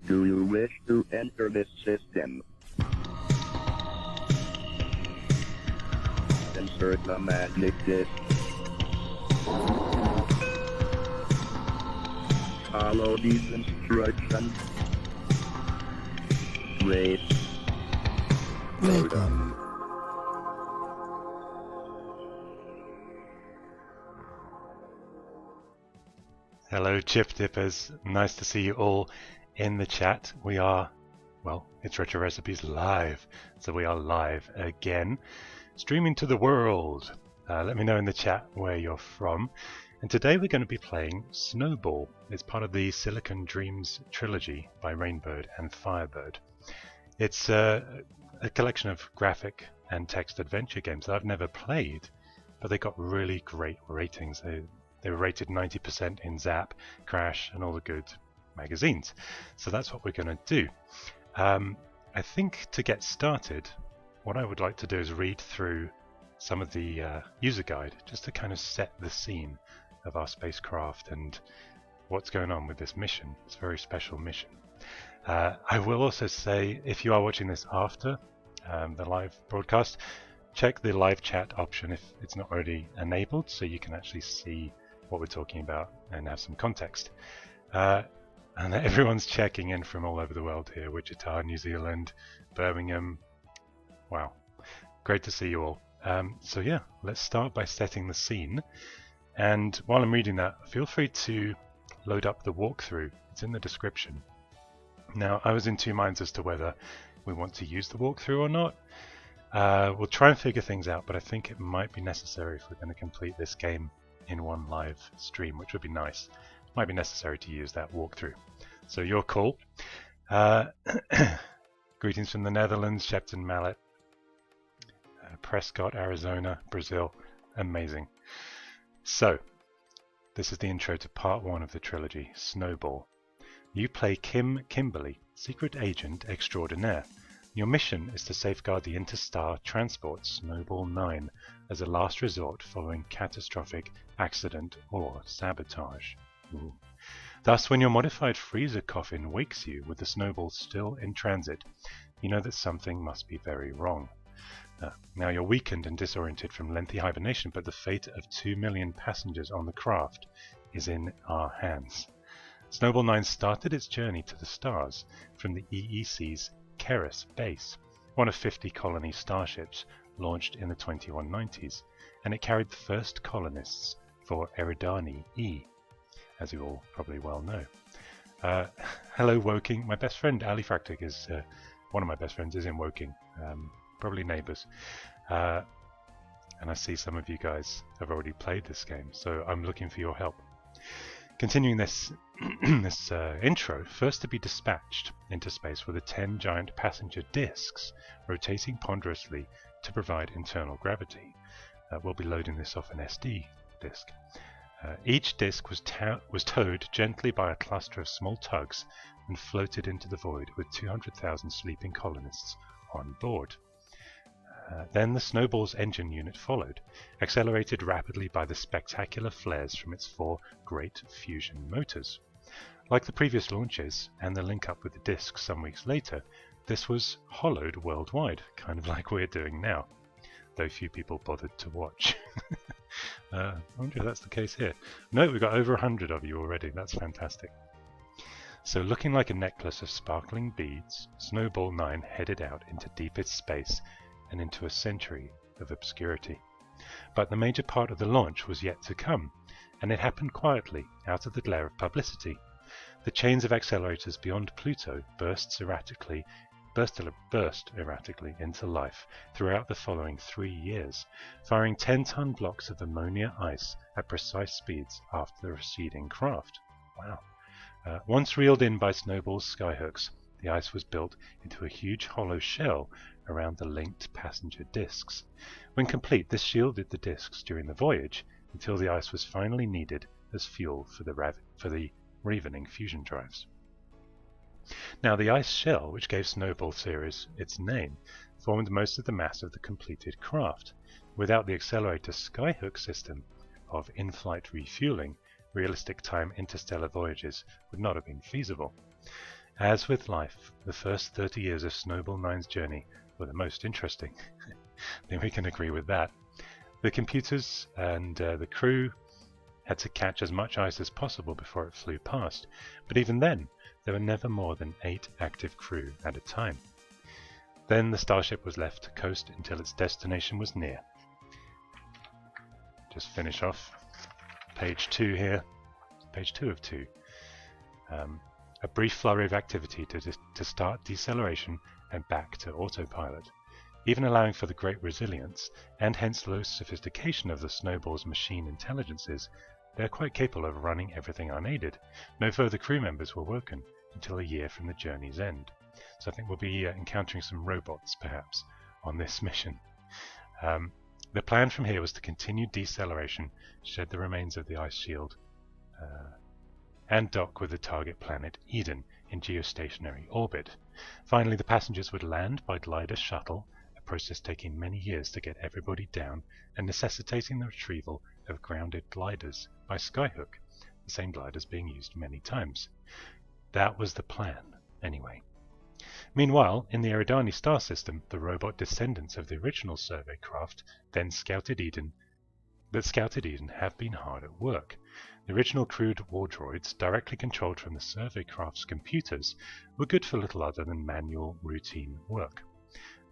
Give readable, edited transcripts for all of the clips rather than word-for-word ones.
Do you wish to enter this system? Insert the magic disc. Follow these instructions. Wait. Welcome. Hello Chip Dippers, nice to see you all in the chat. We are, well, it's Retro Recipes live, so we are live again, streaming to the world. Let me know in the chat where you're from. And today we're going to be playing Snowball. It's part of the Silicon Dreams trilogy by Rainbird and Firebird. It's a collection of graphic and text adventure games that I've never played, but they got really great ratings. They were rated 90% in Zap, Crash, and all the good magazines. So that's what we're going to do. I think to get started, what I would like to do is read through some of the user guide, just to kind of set the scene of our spacecraft and what's going on with this mission. It's a very special mission. I will also say, if you are watching this after the live broadcast, check the live chat option if it's not already enabled, so you can actually see what we're talking about and have some context. And everyone's checking in from all over the world here: Wichita, New Zealand, Birmingham. Wow, great to see you all. So yeah, let's start by setting the scene. And while I'm reading that, feel free to load up the walkthrough. It's in the description. Now, I was in two minds as to whether we want to use the walkthrough or not. We'll try and figure things out, but I think it might be necessary if we're going to complete this game in one live stream, which would be nice. Might be necessary to use that walkthrough. So your call. Greetings from the Netherlands, Shepton Mallet, Prescott, Arizona, Brazil. Amazing. So, this is the intro to part one of the trilogy, Snowball. You play Kim Kimberley, secret agent extraordinaire. Your mission is to safeguard the interstar transport Snowball 9 as a last resort following catastrophic accident or sabotage. Ooh. Thus, when your modified freezer coffin wakes you with the Snowball still in transit, you know that something must be very wrong. Now you're weakened and disoriented from lengthy hibernation, but the fate of 2 million passengers on the craft is in our hands. Snowball 9 started its journey to the stars from the EEC's Keras base, one of 50 colony starships launched in the 2190s, and it carried the first colonists for Eridani A, as you all probably well know. Hello Woking, my best friend Ladyfractic is, one of my best friends is in Woking, probably neighbours, and I see some of you guys have already played this game, so I'm looking for your help. Continuing this this intro, first to be dispatched into space were the 10 giant passenger discs, rotating ponderously to provide internal gravity. We'll be loading this off an SD disk. Each disc was towed gently by a cluster of small tugs and floated into the void with 200,000 sleeping colonists on board. Then the Snowball's engine unit followed, accelerated rapidly by the spectacular flares from its 4 great fusion motors. Like the previous launches and the link up with the disc some weeks later, this was hollowed worldwide, kind of like we're doing now, though few people bothered to watch. I wonder if that's the case here. No, we've got over 100 of you already, that's fantastic. So looking like a necklace of sparkling beads, Snowball 9 headed out into deepest space and into a century of obscurity. But the major part of the launch was yet to come, and it happened quietly, out of the glare of publicity. The chains of accelerators beyond Pluto burst erratically into life throughout the following 3 years, firing 10-ton blocks of ammonia ice at precise speeds after the receding craft. Wow. Once reeled in by Snowball's skyhooks, the ice was built into a huge hollow shell around the linked passenger discs. When complete, this shielded the discs during the voyage until the ice was finally needed as fuel for the ravening fusion drives. Now, the ice shell, which gave Snowball series its name, formed most of the mass of the completed craft. Without the accelerator skyhook system of in-flight refueling, realistic time interstellar voyages would not have been feasible. As with life, the first 30 years of Snowball 9's journey were the most interesting. I think we can agree with that. The computers and the crew had to catch as much ice as possible before it flew past, but even then, there were never more than 8 active crew at a time. Then the starship was left to coast until its destination was near. Just finish off page 2 here, page 2 of 2. A brief flurry of activity to start deceleration and back to autopilot. Even allowing for the great resilience, and hence low sophistication of the Snowball's machine intelligences, they are quite capable of running everything unaided. No further crew members were woken until a year from the journey's end. So I think we'll be encountering some robots, perhaps, on this mission. The plan from here was to continue deceleration, shed the remains of the ice shield, and dock with the target planet Eden in geostationary orbit. Finally, the passengers would land by glider shuttle, a process taking many years to get everybody down and necessitating the retrieval of grounded gliders by skyhook, the same gliders being used many times. That was the plan, anyway. Meanwhile, in the Eridani star system, the robot descendants of the original survey craft that scouted Eden have been hard at work. The original crewed war droids, directly controlled from the survey craft's computers, were good for little other than manual, routine work.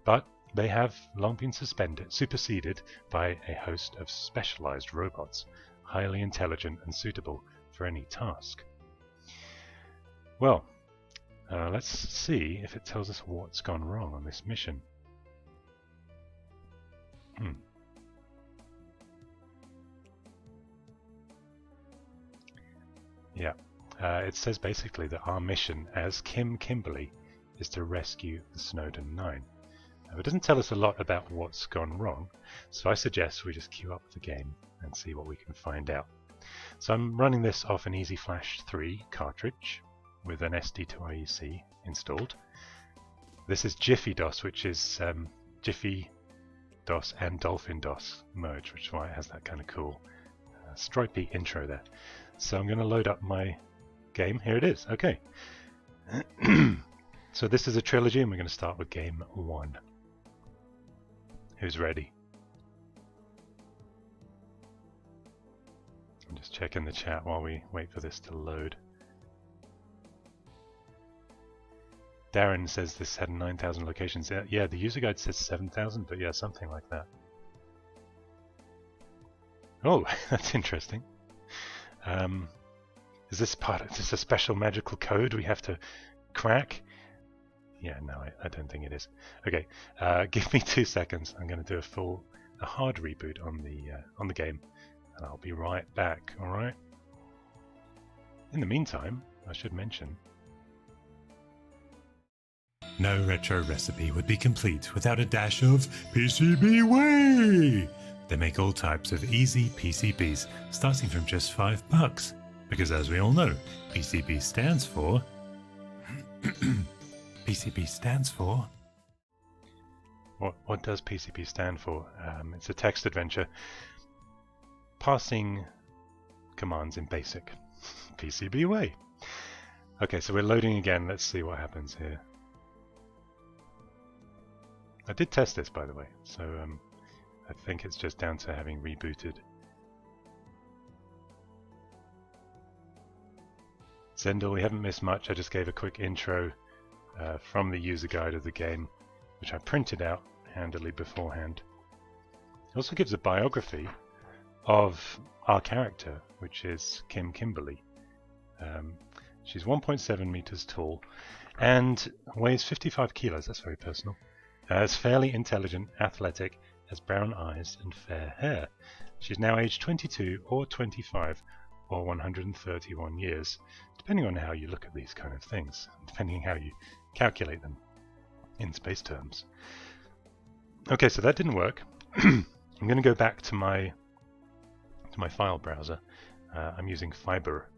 But they have long been superseded by a host of specialized robots, highly intelligent and suitable for any task. Well, let's see if it tells us what's gone wrong on this mission. Yeah, it says basically that our mission as Kim Kimberley is to rescue the Snowden 9. Now, it doesn't tell us a lot about what's gone wrong, so I suggest we just queue up the game and see what we can find out. So I'm running this off an Easy Flash 3 cartridge with an SD2IEC installed. This is Jiffy DOS, which is Jiffy DOS and Dolphin DOS merged, which is why it has that kind of cool stripy intro there. So I'm going to load up my game. Here it is. Okay. So this is a trilogy, and we're going to start with game 1. Who's ready? I'm just checking the chat while we wait for this to load. Darren says this had 9,000 locations. Yeah, the user guide says 7,000, but yeah, something like that. Oh, that's interesting. Is this a special magical code we have to crack? Yeah, no, I don't think it is. Okay, give me 2 seconds. I'm going to do a hard reboot on the game, and I'll be right back. All right. In the meantime, I should mention, no retro recipe would be complete without a dash of PCB way. They make all types of easy PCBs, starting from just $5. Because as we all know, PCB stands for... PCB stands for... What does PCB stand for? It's a text adventure. Passing commands in BASIC. PCB way. Okay, so we're loading again. Let's see what happens here. I did test this, by the way, so I think it's just down to having rebooted. Zendel, we haven't missed much. I just gave a quick intro from the user guide of the game, which I printed out handily beforehand. It also gives a biography of our character, which is Kim Kimberley. She's 1.7 meters tall and weighs 55 kilos. That's very personal. Is fairly intelligent, athletic, has brown eyes and fair hair. She's now aged 22 or 25 or 131 years, depending on how you look at these kind of things, depending on how you calculate them in space terms. Okay, so that didn't work. I'm going to go back to my file browser. I'm using Fiber,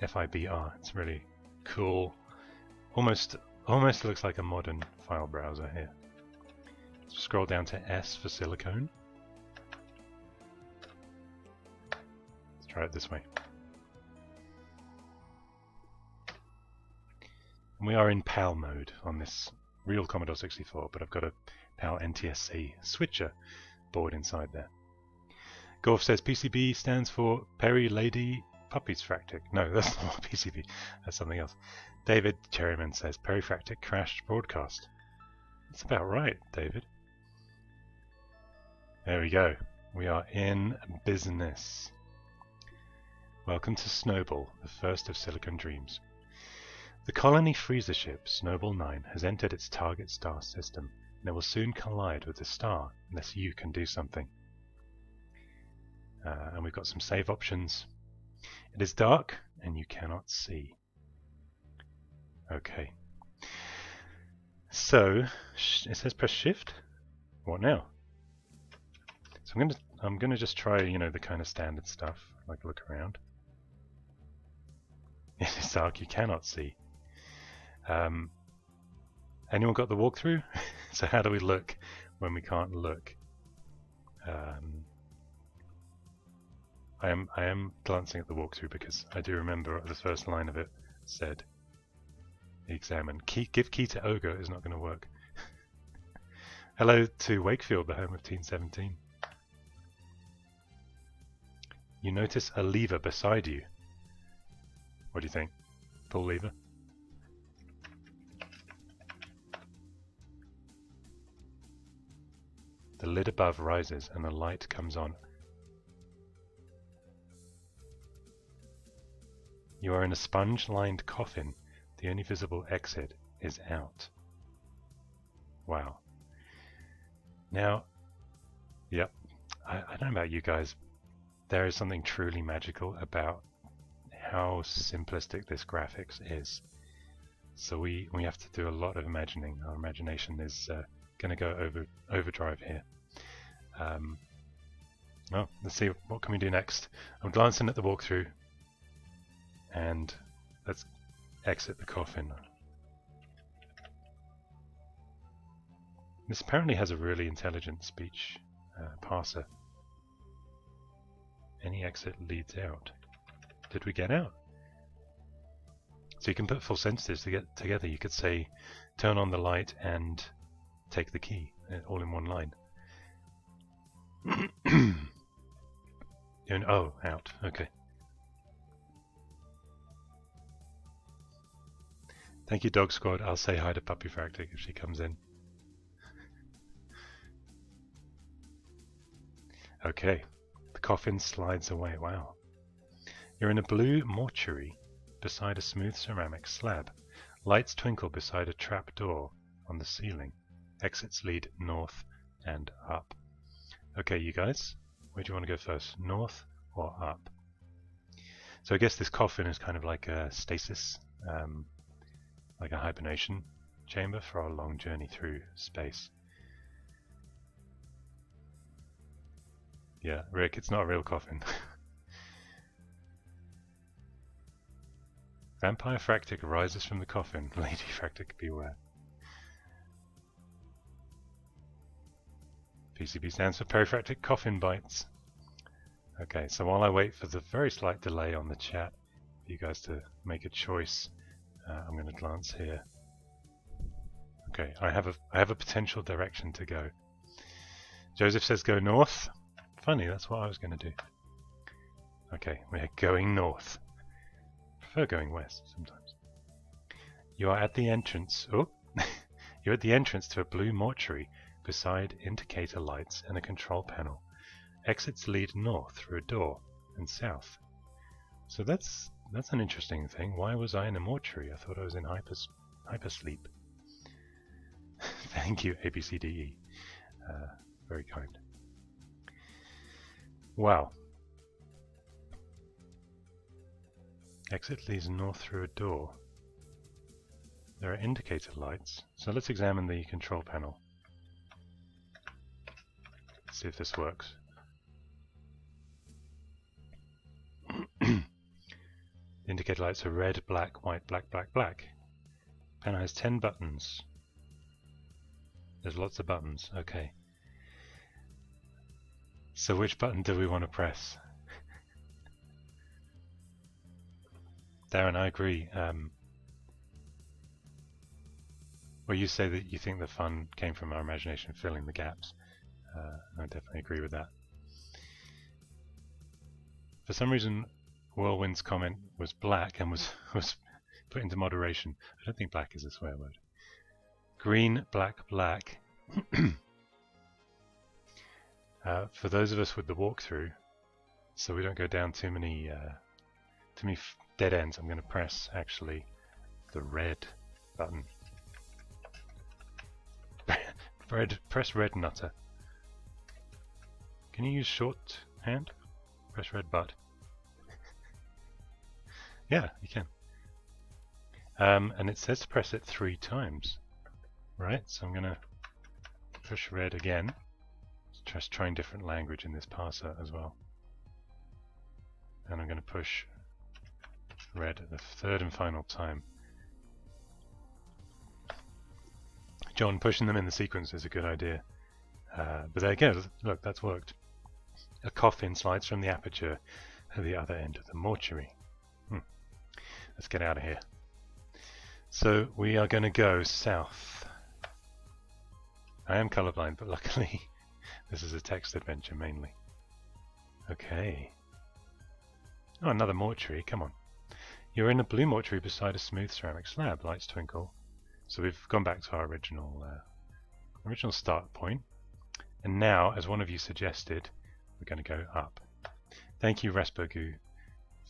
F-I-B-R. It's really cool. Almost looks like a modern file browser here. Scroll down to S for silicone. Let's try it this way. And we are in PAL mode on this real Commodore 64, but I've got a PAL NTSC switcher board inside there. Golf says PCB stands for Peri Lady Puppyfractic. No, that's not PCB. That's something else. David Cherryman says Perifractic crashed broadcast. That's about right, David. There we go. We are in business. Welcome to Snowball, the first of Silicon Dreams. The colony freezer ship Snowball 9 has entered its target star system, and it will soon collide with the star unless you can do something. And we've got some save options. It is dark and you cannot see. Okay. So it says press shift. What now? So I'm gonna just try, the kind of standard stuff, like look around. It is dark, you cannot see. Anyone got the walkthrough? So how do we look when we can't look? I am glancing at the walkthrough because I do remember the first line of it said examine. Give key to ogre is not going to work. Hello to Wakefield, the home of Teen 17. You notice a lever beside you. What do you think? Pull lever? The lid above rises and a light comes on. You are in a sponge-lined coffin. The only visible exit is out. Wow. Now, yep, I don't know about you guys. There is something truly magical about how simplistic this graphics is. So we have to do a lot of imagining. Our imagination is going to go overdrive here. Well, let's see, what can we do next? I'm glancing at the walkthrough. And let's exit the coffin. This apparently has a really intelligent speech parser. Any exit leads out. Did we get out? So you can put full sentences together. You could say, turn on the light and take the key, all in one line. And, oh, out. Okay. Thank you, Dog Squad. I'll say hi to Puppyfractic if she comes in. Okay. The coffin slides away. Wow. You're in a blue mortuary beside a smooth ceramic slab. Lights twinkle beside a trap door on the ceiling. Exits lead north and up. Okay, you guys. Where do you want to go first? North or up? So I guess this coffin is kind of like a stasis, like a hibernation chamber for our long journey through space. Yeah, Rick, it's not a real coffin. Vampire Fractic rises from the coffin. Ladyfractic, beware. PCB stands for Perifractic Coffin Bites. Okay, so while I wait for the very slight delay on the chat for you guys to make a choice, I'm going to glance here. Okay, I have a potential direction to go. Joseph says go north. Funny, that's what I was going to do. Okay, we're going north. I prefer going west sometimes. You are at the entrance. Oh, you're at the entrance to a blue mortuary beside indicator lights and a control panel. Exits lead north through a door and south. So that's an interesting thing. Why was I in a mortuary? I thought I was in hypersleep. Thank you, ABCDE. Very kind. Wow. Exit leads north through a door. There are indicator lights. So let's examine the control panel. Let's see if this works. The indicator lights are red, black, white, black, black, black. Panel has 10 buttons. There's lots of buttons. Okay. So which button do we want to press? Darren, I agree. Well, you say that you think the fun came from our imagination filling the gaps. I definitely agree with that. For some reason, Whirlwind's comment was black and was put into moderation. I don't think black is a swear word. Green, black, black. For those of us with the walkthrough, so we don't go down too many dead ends, I'm going to press actually the red button. Press red, nutter. Can you use shorthand? Press red butt. Yeah, you can. And it says to press it 3 times. Right, so I'm going to push red again. Just trying different language in this parser as well. And I'm going to push red the 3rd and final time. John, pushing them in the sequence is a good idea. But there you go, look, that's worked. A coffin slides from the aperture at the other end of the mortuary. Let's get out of here. So we are going to go south. I am colorblind, but luckily this is a text adventure mainly. Okay. Oh, another mortuary, come on. You're in a blue mortuary beside a smooth ceramic slab, lights twinkle. So we've gone back to our original start point. And now, as one of you suggested, we're going to go up. Thank you, Raspogu.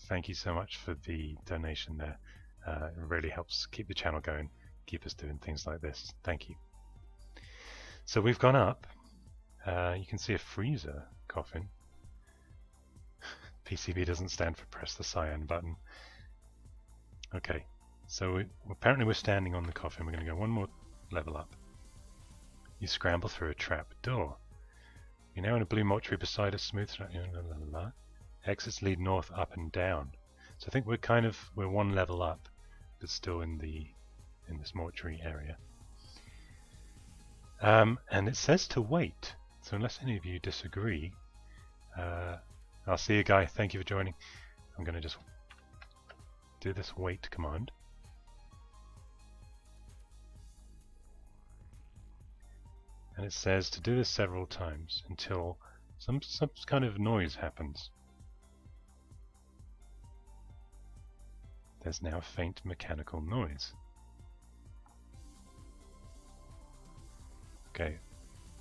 Thank you so much for the donation there. It really helps keep the channel going, keep us doing things like this. Thank you. So we've gone up. You can see a freezer coffin. PCB doesn't stand for press the cyan button. Okay, so apparently we're standing on the coffin. We're going to go one more level up. You scramble through a trap door. You're now in a blue mortuary beside a smooth... Exits lead north, up and down. So I think we're one level up, but still in this mortuary area. And it says to wait. So unless any of you disagree, I'll see you, Guy. Thank you for joining. I'm going to just do this wait command. And it says to do this several times until some kind of noise happens. There's now a faint mechanical noise. Okay,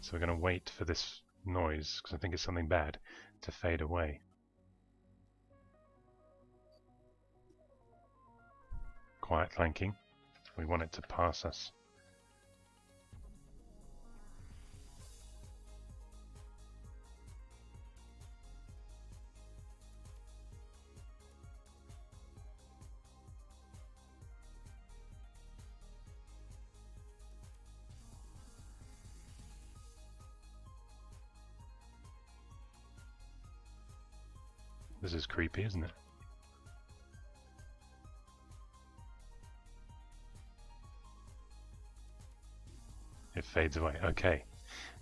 so we're going to wait for this noise, because I think it's something bad, to fade away. Quiet clanking. We want it to pass us. This is creepy, isn't it? It fades away. Okay,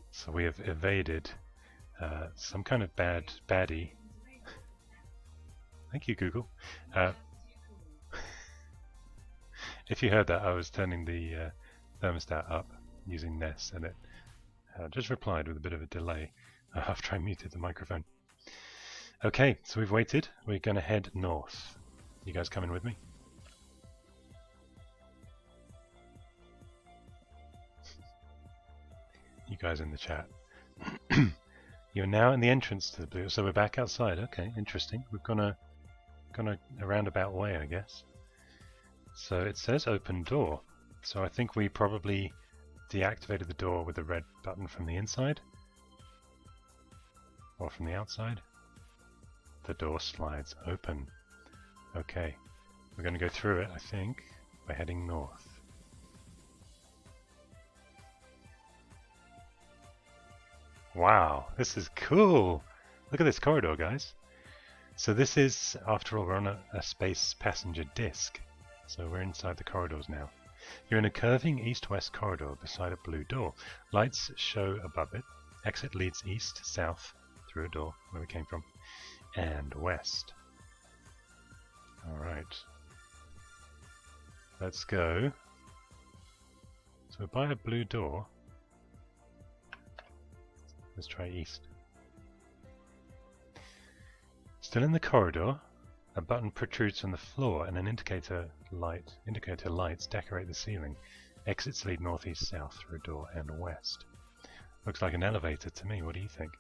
so we have evaded some kind of baddie. Thank you, Google. If you heard that, I was turning the thermostat up using Ness, and it just replied with a bit of a delay after I muted the microphone. Okay, so we've waited. We're going to head north. You guys coming with me? You guys in the chat. You're now in the entrance to the blue. So we're back outside. Okay, interesting. We've gone a roundabout way, I guess. So it says open door. So I think we probably deactivated the door with the red button from the inside. Or from the outside. The door slides open. Okay, we're going to go through it, I think. We're heading north. Wow, this is cool! Look at this corridor, guys. So this is, after all, we're on a space passenger disc. So we're inside the corridors now. You're in a curving east-west corridor beside a blue door. Lights show above it. Exit leads east, south, through a door, where we came from, and west. Alright. Let's go. So we're by a blue door. Let's try east. Still in the corridor, a button protrudes from the floor and an indicator lights decorate the ceiling. Exits lead north, east, south through a door and west. Looks like an elevator to me. What do you think?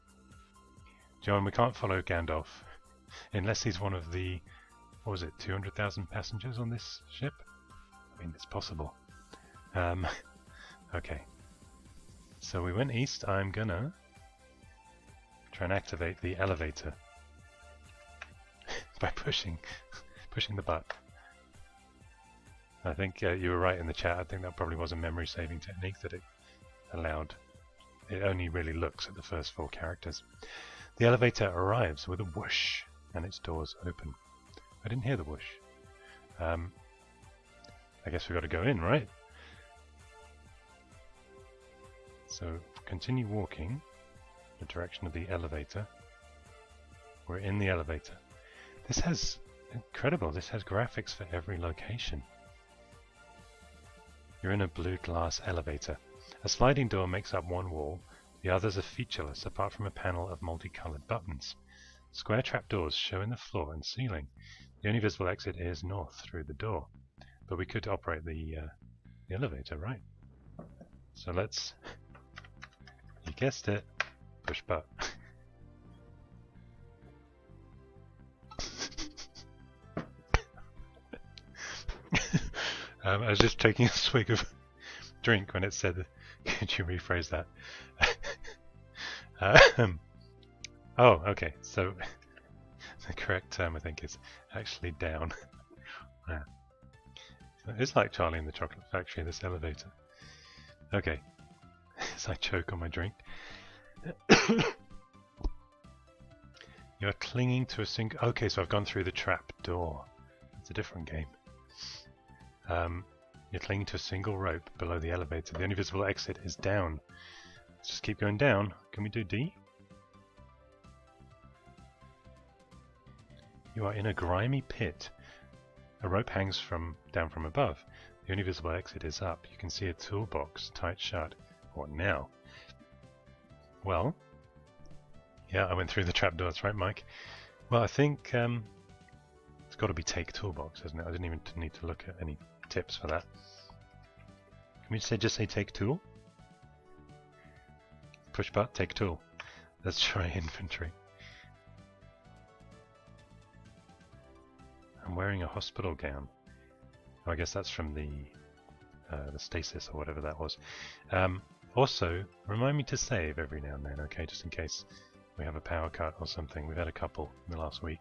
John, we can't follow Gandalf unless he's one of the, what was it, 200,000 passengers on this ship? I mean, it's possible. Okay. So we went east. I'm gonna try and activate the elevator by pushing the button. I think you were right in the chat. I think that probably was a memory saving technique that it allowed. It only really looks at the first 4 characters. The elevator arrives with a whoosh and its doors open. I didn't hear the whoosh. I guess we've got to go in, right? So continue walking the direction of the elevator. We're in the elevator. This has incredible. This has graphics for every location. You're in a blue glass elevator. A sliding door makes up one wall. The others are featureless apart from a panel of multicolored buttons. Square trapdoors show in the floor and ceiling. The only visible exit is north through the door. But we could operate the elevator, right? So let's, you guessed it, push button. I was just taking a swig of drink when it said, could you rephrase that? Oh, okay, so the correct term I think is actually down. Yeah. It's like Charlie in the Chocolate Factory, this elevator. Okay, as I choke on my drink. You are clinging to a single... Okay, so I've gone through the trap door. It's a different game. You're clinging to a single rope below the elevator. The only visible exit is down. Let's just keep going down. Can we do D? You are in a grimy pit. A rope hangs down from above. The only visible exit is up. You can see a toolbox tight shut. What now? Well, yeah, I went through the trapdoors, right, Mike? Well, I think it's got to be take toolbox, hasn't it? I didn't even need to look at any tips for that. Can we just say take tool? Push button, take tool. Let's try inventory. I'm wearing a hospital gown. Oh, I guess that's from the stasis or whatever that was. Also, remind me to save every now and then, okay, just in case we have a power cut or something. We've had a couple in the last week.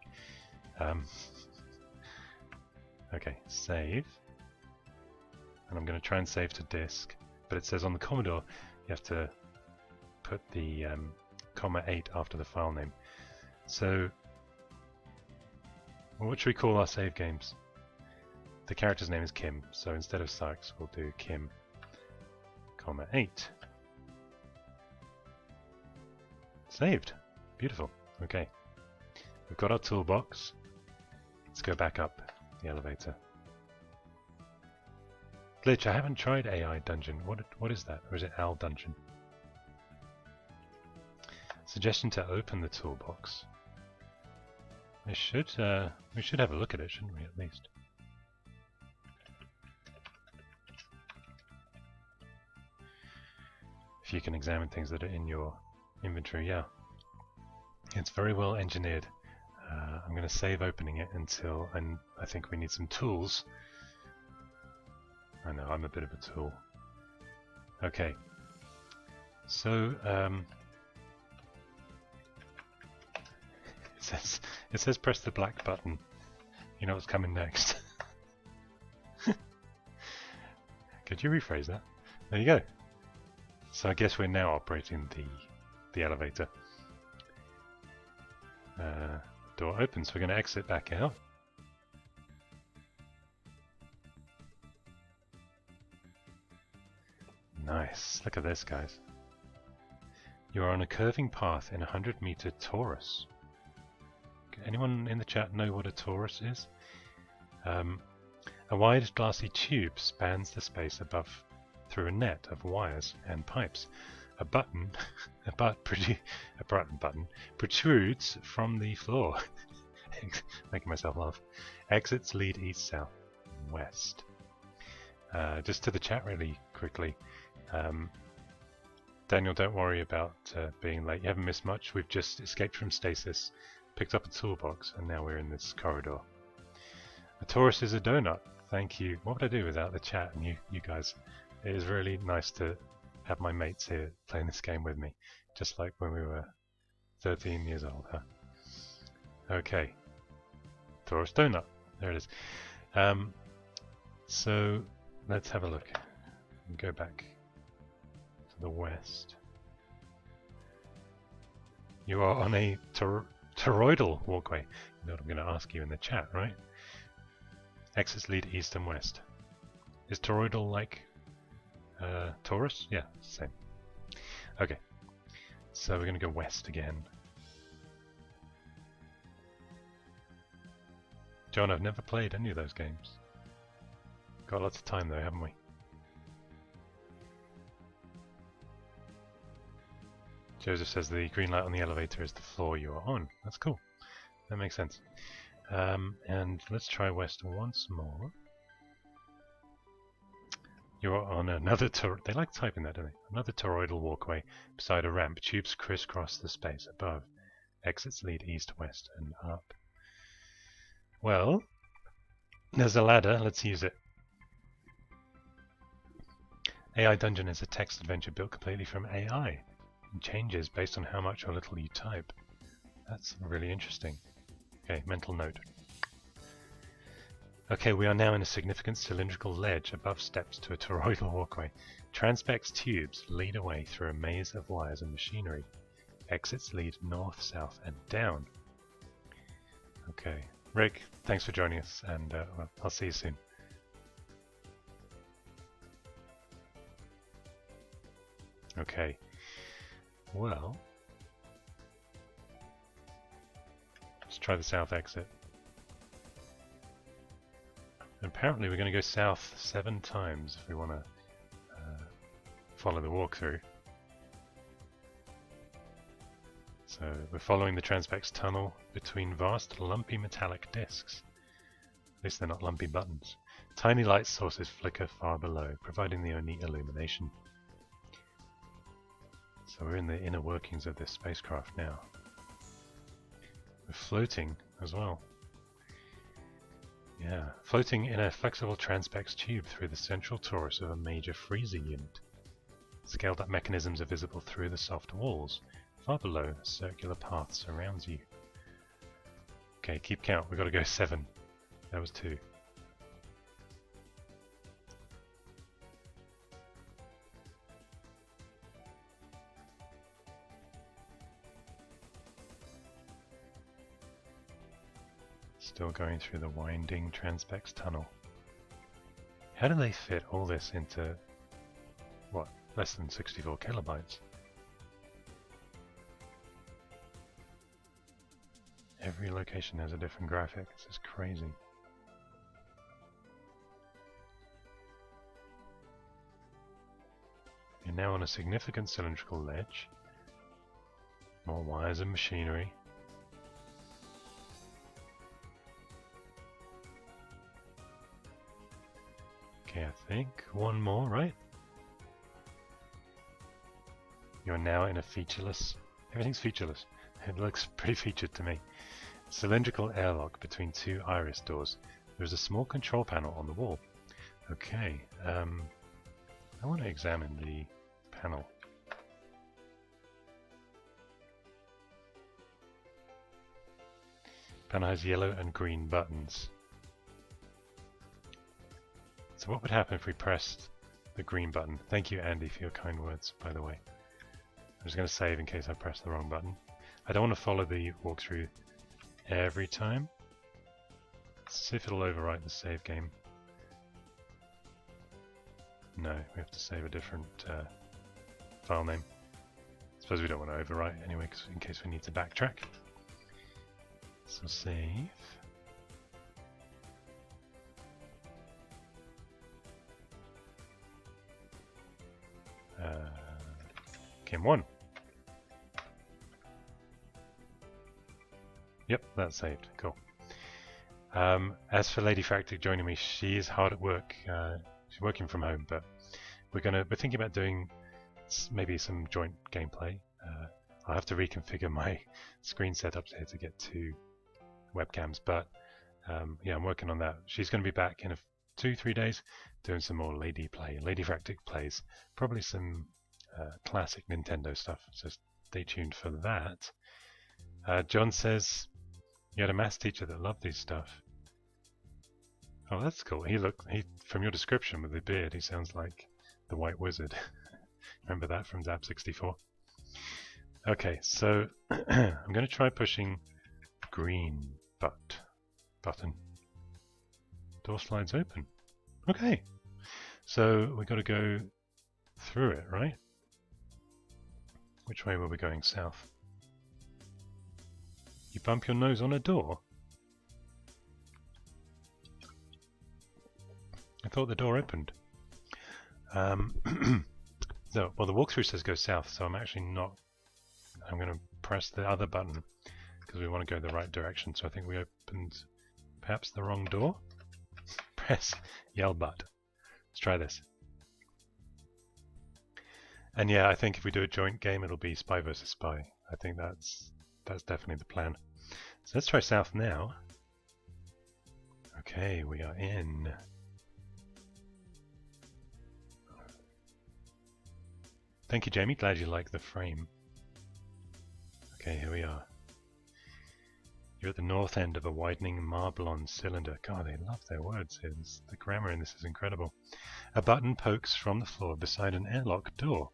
Okay, save. And I'm going to try and save to disk, but it says on the Commodore you have to put the .8 after the file name. So, well, what should we call our save games? The character's name is Kim, so instead of Sykes we'll do Kim, .8. Saved. Beautiful. Okay. We've got our toolbox. Let's go back up the elevator. Glitch, I haven't tried AI Dungeon. What is that? Or is it Al Dungeon? Suggestion to open the toolbox. We should have a look at it, shouldn't we, at least? If you can examine things that are in your inventory, yeah. It's very well engineered. I'm going to save opening it until I think we need some tools. I know, I'm a bit of a tool. Okay. So, it says press the black button. You know what's coming next. Could you rephrase that? There you go. So I guess we're now operating the elevator. Door opens. We're going to exit back out. Nice. Look at this, guys. You are on a curving path in a 100-meter torus. Anyone in the chat know what a torus is? A wide glassy tube spans the space above through a net of wires and pipes. A button, a button protrudes from the floor. Making myself laugh. Exits lead east, south, and west. Just to the chat really quickly. Daniel, don't worry about being late. You haven't missed much. We've just escaped from stasis, picked up a toolbox, and now we're in this corridor. A Taurus is a donut. Thank you. What would I do without the chat and you guys? It is really nice to have my mates here playing this game with me, just like when we were 13 years old, huh? Okay. Taurus donut. There it is. So let's have a look. Go back to the west. You are on a toroidal walkway. You know what I'm going to ask you in the chat, right? Exits lead east and west. Is toroidal like Taurus? Yeah, same. Okay, so we're going to go west again. John, I've never played any of those games. Got lots of time though, haven't we? Joseph says the green light on the elevator is the floor you are on. That's cool. That makes sense. And let's try west once more. You're on another they like typing that, don't they? Another toroidal walkway beside a ramp. Tubes crisscross the space above. Exits lead east, west, and up. Well, there's a ladder. Let's use it. AI Dungeon is a text adventure built completely from AI. And changes based on how much or little you type. That's really interesting. Okay, mental note. Okay, we are now in a significant cylindrical ledge above steps to a toroidal walkway. Transpex tubes lead away through a maze of wires and machinery. Exits lead north, south, and down. Okay, Rick, thanks for joining us, and well, I'll see you soon. Okay, well, let's try the south exit. And apparently we're going to go south 7 times if we want to follow the walkthrough. So we're following the Transpex tunnel between vast lumpy metallic discs. At least they're not lumpy buttons. Tiny light sources flicker far below, providing the only illumination. So we're in the inner workings of this spacecraft now. We're floating as well. Yeah, floating in a flexible Transpex tube through the central torus of a major freezer unit. Scaled up mechanisms are visible through the soft walls. Far below, a circular path surrounds you. Okay, keep count. We've got to go 7. That was 2. Still going through the winding Transpex tunnel. How do they fit all this into, what, less than 64 kilobytes? Every location has a different graphic. This is crazy. You're now on a significant cylindrical ledge. More wires and machinery. Okay, I think one more, right? You're now in a featureless... Everything's featureless. It looks pretty featured to me. Cylindrical airlock between 2 iris doors. There's a small control panel on the wall. Okay, I want to examine the panel. Panel has yellow and green buttons. So what would happen if we pressed the green button? Thank you, Andy, for your kind words, by the way. I'm just going to save in case I press the wrong button. I don't want to follow the walkthrough every time. Let's see if it'll overwrite the save game. No, we have to save a different file name. I suppose we don't want to overwrite anyway, cause in case we need to backtrack. So save. Kim 1. Yep, that's saved. Cool. As for Ladyfractic joining me, she is hard at work. She's working from home, but we're thinking about doing maybe some joint gameplay. I'll have to reconfigure my screen setups here to get to webcams, but yeah, I'm working on that. She's going to be back in 2-3 days doing some more Ladyfractic plays, probably some classic Nintendo stuff, so stay tuned for that. John says you had a maths teacher that loved this stuff. Oh, that's cool. He from your description with the beard, he sounds like the White Wizard. Remember that from Zap 64? Okay, so I'm going to try pushing green button. Door slides open. Okay, so we've got to go through it, right? Which way were we going? South. You bump your nose on a door? I thought the door opened. So, well, the walkthrough says go south, so I'm actually not. I'm going to press the other button because we want to go the right direction. So I think we opened perhaps the wrong door. Press yell butt. Let's try this. And yeah, I think if we do a joint game, it'll be spy versus spy. I think that's definitely the plan. So let's try south now. Okay, we are in. Thank you, Jamie. Glad you like the frame. Okay, here we are. You're at the north end of a widening marblon cylinder. God, they love their words here. The grammar in this is incredible. A button pokes from the floor beside an airlock door.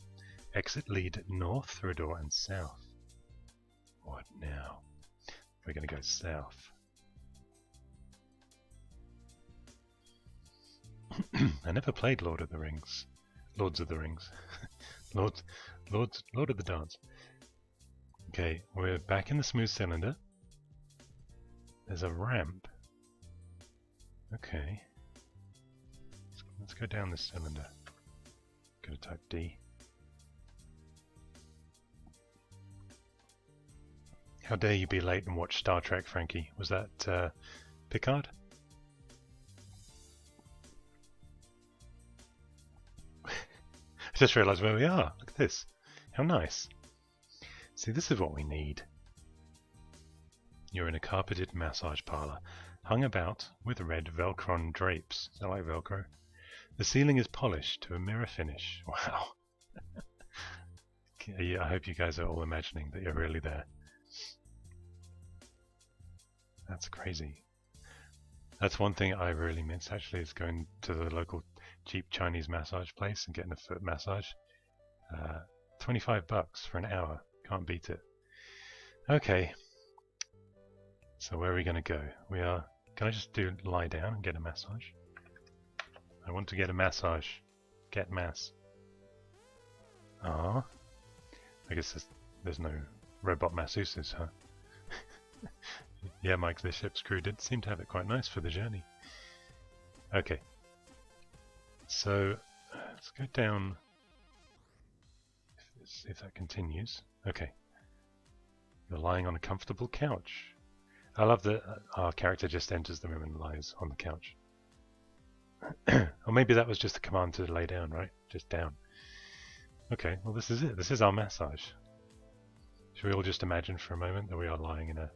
Exit lead north through a door and south. What now? We're going to go south. I never played Lord of the Rings. Lord of the Dance. Okay, we're back in the smooth cylinder. There's a ramp. Okay. Let's go down this cylinder. Gonna type D. How dare you be late and watch Star Trek, Frankie? Was that Picard? I just realised where we are. Look at this. How nice. See, this is what we need. You're in a carpeted massage parlour, hung about with red Velcron drapes. I like Velcro. The ceiling is polished to a mirror finish. Wow. Yeah, I hope you guys are all imagining that you're really there. That's crazy. That's one thing I really miss, actually, is going to the local cheap Chinese massage place and getting a foot massage. $25 for an hour. Can't beat it. Okay. So where are we going to go? We are... Can I just lie down and get a massage? I want to get a massage. Get mass. Ah. I guess there's no robot masseuses, huh? Yeah, Mike, the ship's crew did seem to have it quite nice for the journey. Okay. So, let's go down, if that continues. Okay. You're lying on a comfortable couch. I love that our character just enters the room and lies on the couch. Or maybe that was just a command to lay down, right? Just down. Okay, well this is it. This is our massage. Should we all just imagine for a moment that we are lying in a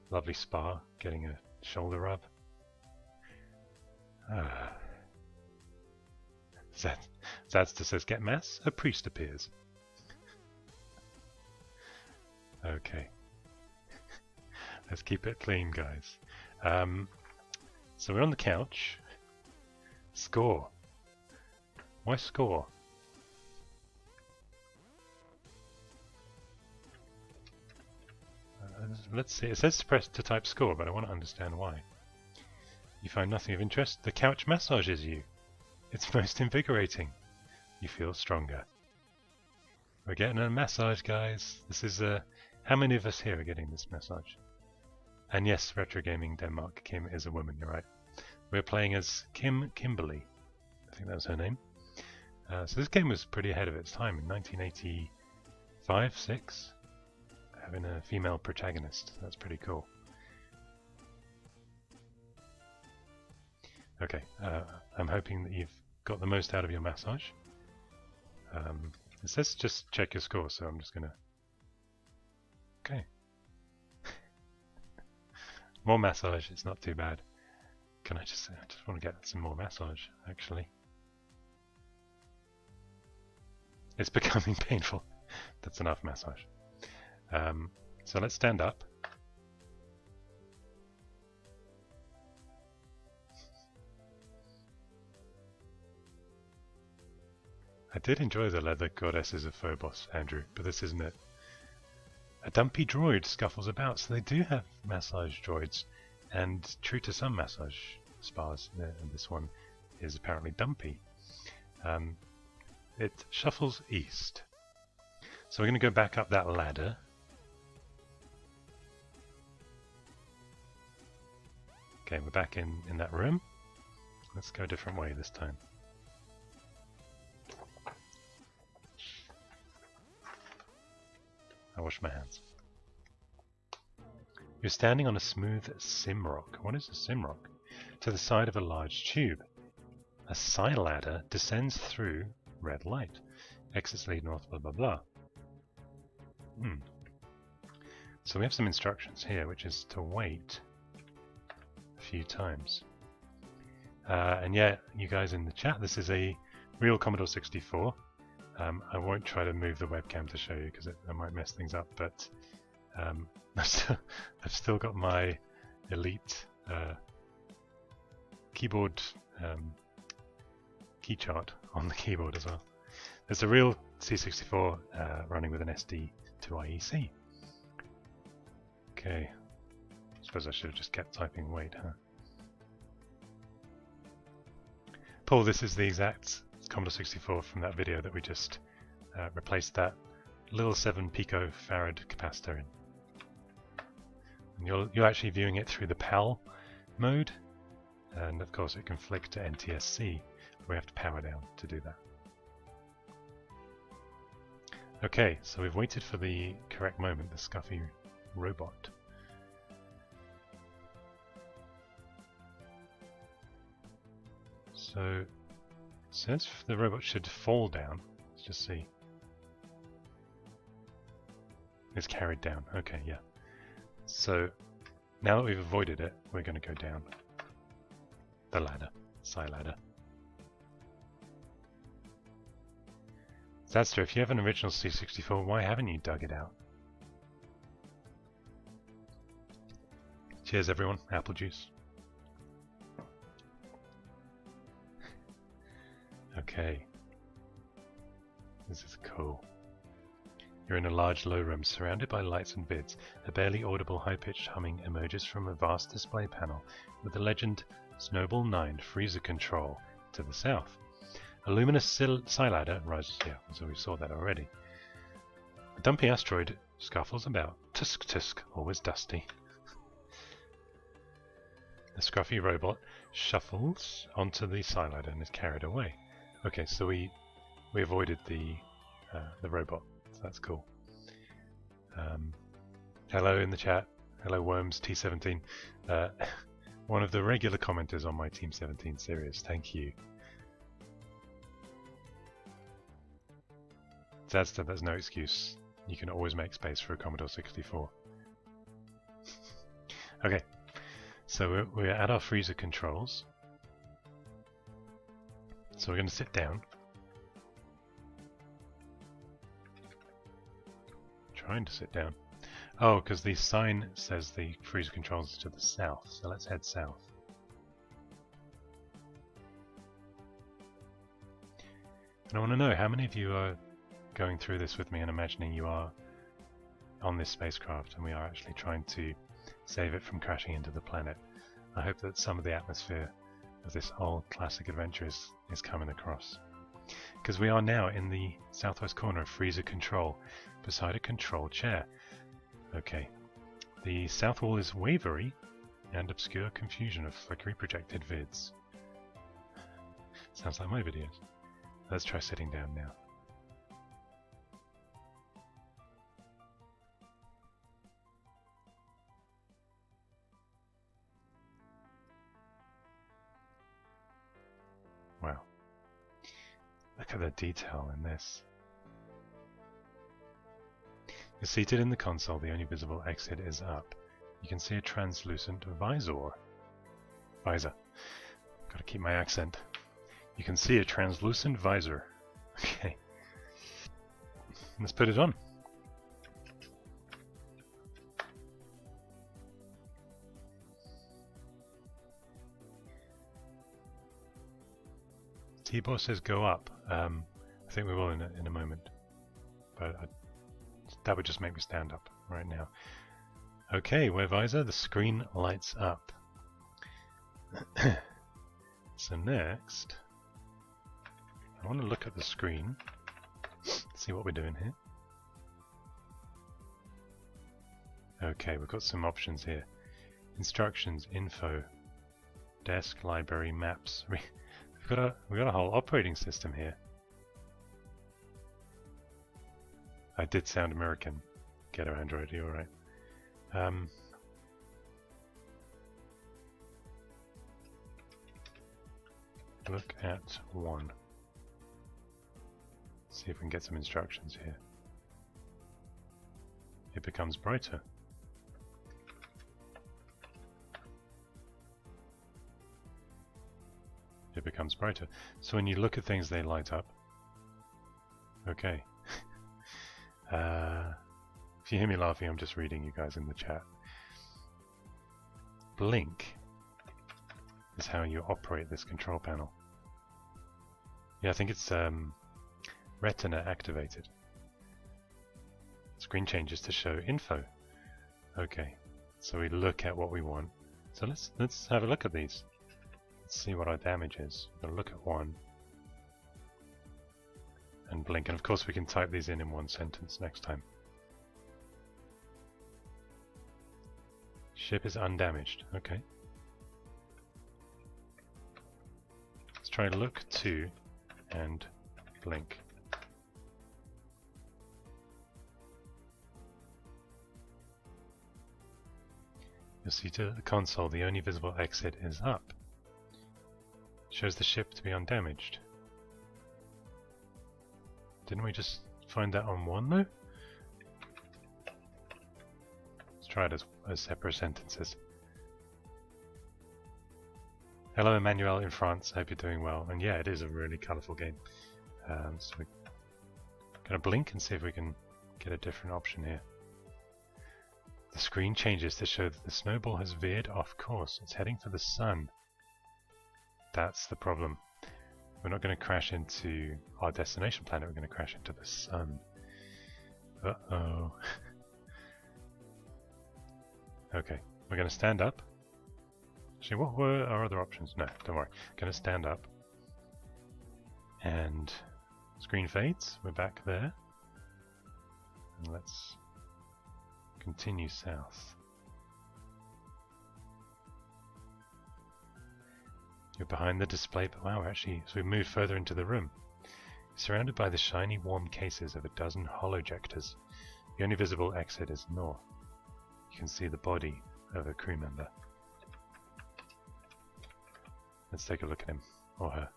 lovely spa, getting a shoulder rub? Zadster says, get mass? A priest appears. Okay. Let's keep it clean, guys. So we're on the couch. Score. Why score? Let's see. It says to type score, but I want to understand why. You find nothing of interest. The couch massages you. It's most invigorating. You feel stronger. We're getting a massage, guys. This is how many of us here are getting this massage? And yes, retrogaming Denmark. Kim is a woman. You're right. We're playing as Kim Kimberley. I think that was her name. So this game was pretty ahead of its time in 1985, 6, having a female protagonist. That's pretty cool. Okay, I'm hoping that you've got the most out of your massage. It says just check your score, so I'm just gonna... Okay. More massage, it's not too bad. Can I just want to get some more massage, actually. It's becoming painful. That's enough massage. So let's stand up. I did enjoy the leather goddesses of Phobos, Andrew, but this isn't it. A dumpy droid scuffles about, so they do have massage droids, and true to some massage spas, and this one is apparently dumpy. It shuffles east. So we're going to go back up that ladder. Okay, we're back in that room. Let's go a different way this time. I wash my hands. You're standing on a smooth simrock. What is a simrock? To the side of a large tube. A side ladder descends through red light. Exits lead north, blah blah blah. So we have some instructions here, which is to wait a few times. And yeah, you guys in the chat, this is a real Commodore 64. I won't try to move the webcam to show you because I might mess things up, but I've still got my Elite keyboard key chart on the keyboard as well. There's a real C64 running with an SD to IEC. Okay, I suppose I should have just kept typing wait, huh? Paul, this is the exact Commodore 64 from that video that we just replaced that little 7 picofarad capacitor in. And you're actually viewing it through the PAL mode, and of course it can flick to NTSC. We have to power down to do that. Okay, so we've waited for the correct moment, the scuffy robot. So it says the robot should fall down. Let's just see. It's carried down. Okay, yeah. So now that we've avoided it, we're going to go down the ladder, side ladder. That's true. If you have an original C64, why haven't you dug it out? Cheers, everyone. Apple juice. Okay. This is cool. You're in a large low room surrounded by lights and vids. A barely audible high-pitched humming emerges from a vast display panel with the legend Snowball 9 freezer control to the south. A luminous side ladder rises here, so we saw that already. A dumpy asteroid scuffles about. Tusk tusk, always dusty. The scruffy robot shuffles onto the side ladder and is carried away. Okay, so we avoided the robot, so that's cool. Hello in the chat. Hello Worms T17. One of the regular commenters on my Team 17 series. Thank you. Zadster, there's no excuse. You can always make space for a Commodore 64. Okay, so we're at our freezer controls. So we're going to sit down. Trying to sit down. Oh, because the sign says the freezer controls are to the south, so let's head south. And I want to know how many of you are going through this with me and imagining you are on this spacecraft and we are actually trying to save it from crashing into the planet. I hope that some of the atmosphere of this old classic adventure is coming across. Because we are now in the southwest corner of freezer control, beside a control chair. Okay, the south wall is wavery and obscure confusion of flickery projected vids. Sounds like my videos. Let's try sitting down now. Wow. Look at the detail in this. You're seated in the console. The only visible exit is up. You can see a translucent visor. Gotta keep my accent. You can see a translucent visor. Okay. Let's put it on. T-Boss says go up. I think we will in a moment. But that would just make me stand up right now. Okay, wear visor. The screen lights up. So next, I want to look at the screen, see what we're doing here. Okay, we've got some options here. Instructions, info, desk, library, maps. We've got a whole operating system here. I did sound American. Ghetto Android, you alright? Look at 1. See if we can get some instructions here. It becomes brighter. It becomes brighter. So when you look at things, they light up. Okay. If you hear me laughing, I'm just reading you guys in the chat. Blink is how you operate this control panel. Yeah, I think it's retina activated. Screen changes to show info. Okay, so we look at what we want. So let's have a look at these. Let's see what our damage is. We're gonna look at 1 and blink, and of course we can type these in one sentence next time. Ship is undamaged. Okay. Let's try look 2 and blink. You'll see to the console the only visible exit is up. Shows the ship to be undamaged. Didn't we just find that on 1 though? Let's try it as separate sentences. Hello Emmanuel in France, hope you're doing well. And yeah, it is a really colourful game. So we're going to blink and see if we can get a different option here. The screen changes to show that the Snowball has veered off course. It's heading for the sun. That's the problem. We're not going to crash into our destination planet, we're going to crash into the sun. Uh-oh. Okay, we're going to stand up. Actually, what were our other options? No, don't worry. Going to stand up. And screen fades. We're back there. And let's continue south. You're behind the display, but wow, actually, so we moved further into the room. You're surrounded by the shiny, warm cases of a dozen holojectors. The only visible exit is north. You can see the body of a crew member. Let's take a look at him, or her.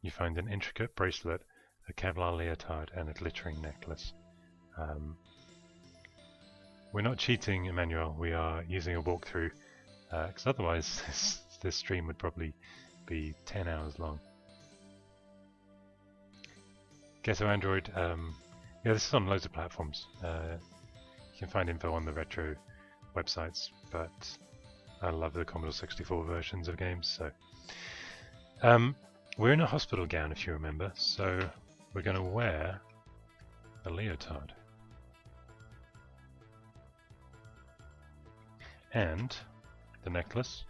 You find an intricate bracelet, a Kevlar leotard, and a glittering necklace. We're not cheating, Emmanuel. We are using a walkthrough, because otherwise this stream would probably be 10 hours long. Ghetto Android, yeah, this is on loads of platforms. You can find info on the retro websites, but I love the Commodore 64 versions of games. So we're in a hospital gown, if you remember, so we're going to wear a leotard. And the necklace.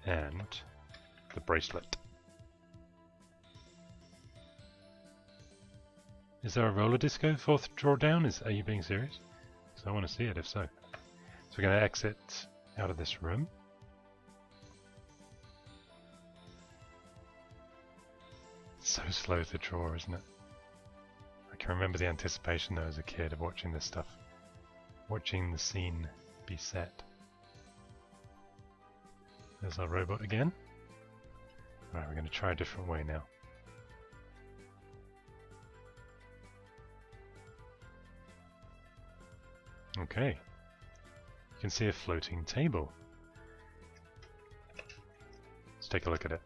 And the bracelet. Is there a roller disco fourth drawer down? Are you being serious? Because I want to see it if so. So we're going to exit out of this room. It's so slow to draw, isn't it? I can remember the anticipation though as a kid of watching this stuff. Watching the scene be set. There's our robot again. Right, we're going to try a different way now. Okay. You can see a floating table. Let's take a look at it.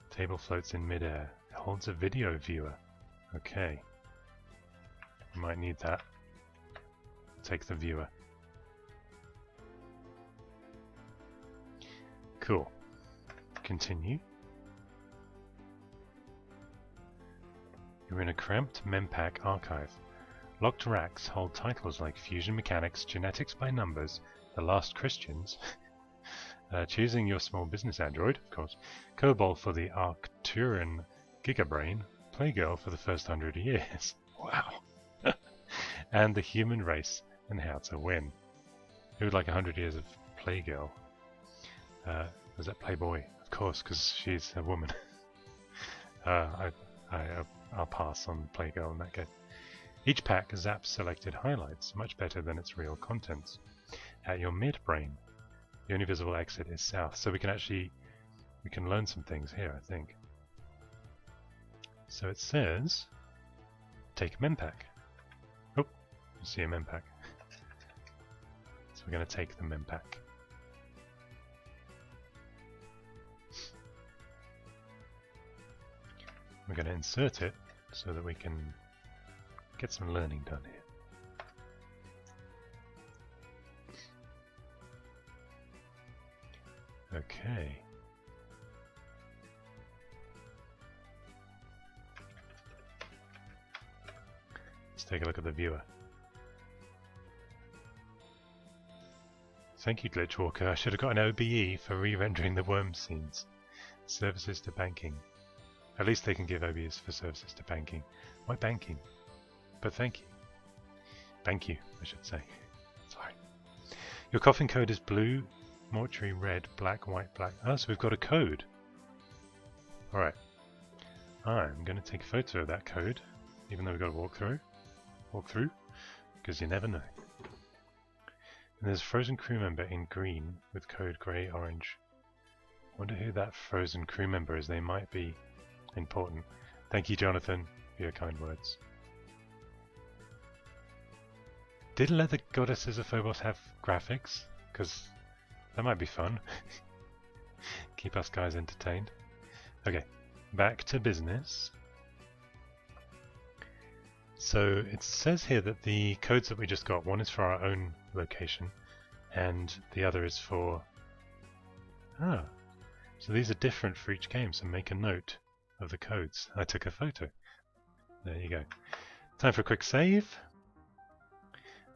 Table floats in midair. It holds a video viewer. Okay. We might need that. Take the viewer. Cool. Continue. You're in a cramped Mempack archive. Locked racks hold titles like Fusion Mechanics, Genetics by Numbers, The Last Christians, Choosing Your Small Business Android, of course, COBOL for the Arcturian Gigabrain, Playgirl for the First 100 Years. Wow. And The Human Race and How to Win. Who would like 100 years of Playgirl? Was that Playboy? Of course, because she's a woman. I'll pass on Playgirl in that case. Each pack zaps selected highlights, much better than its real contents. At your midbrain, the only visible exit is south, so we can learn some things here, I think. So it says, take a Mempack. Oh, you see a Mempack. So we're going to take the Mempack. We're going to insert it so that we can get some learning done here. Okay. Let's take a look at the viewer. Thank you, Glitchwalker. I should have got an OBE for re-rendering the worm scenes. Services to banking. At least they can give OBEs for services to banking. Why banking? But thank you. Thank you, I should say. Sorry. Your coffin code is blue, mortuary red, black, white, black. Oh, so we've got a code. Alright. I'm going to take a photo of that code, even though we've got to walk through, because you never know. And there's a frozen crew member in green with code grey, orange. Wonder who that frozen crew member is. They might be important. Thank you, Jonathan, for your kind words. Did Leather Goddesses of Phobos have graphics? Because that might be fun. Keep us guys entertained. Okay, back to business. So it says here that the codes that we just got, one is for our own location, and the other is for... Ah, so these are different for each game, so make a note of the codes. I took a photo. There you go. Time for a quick save.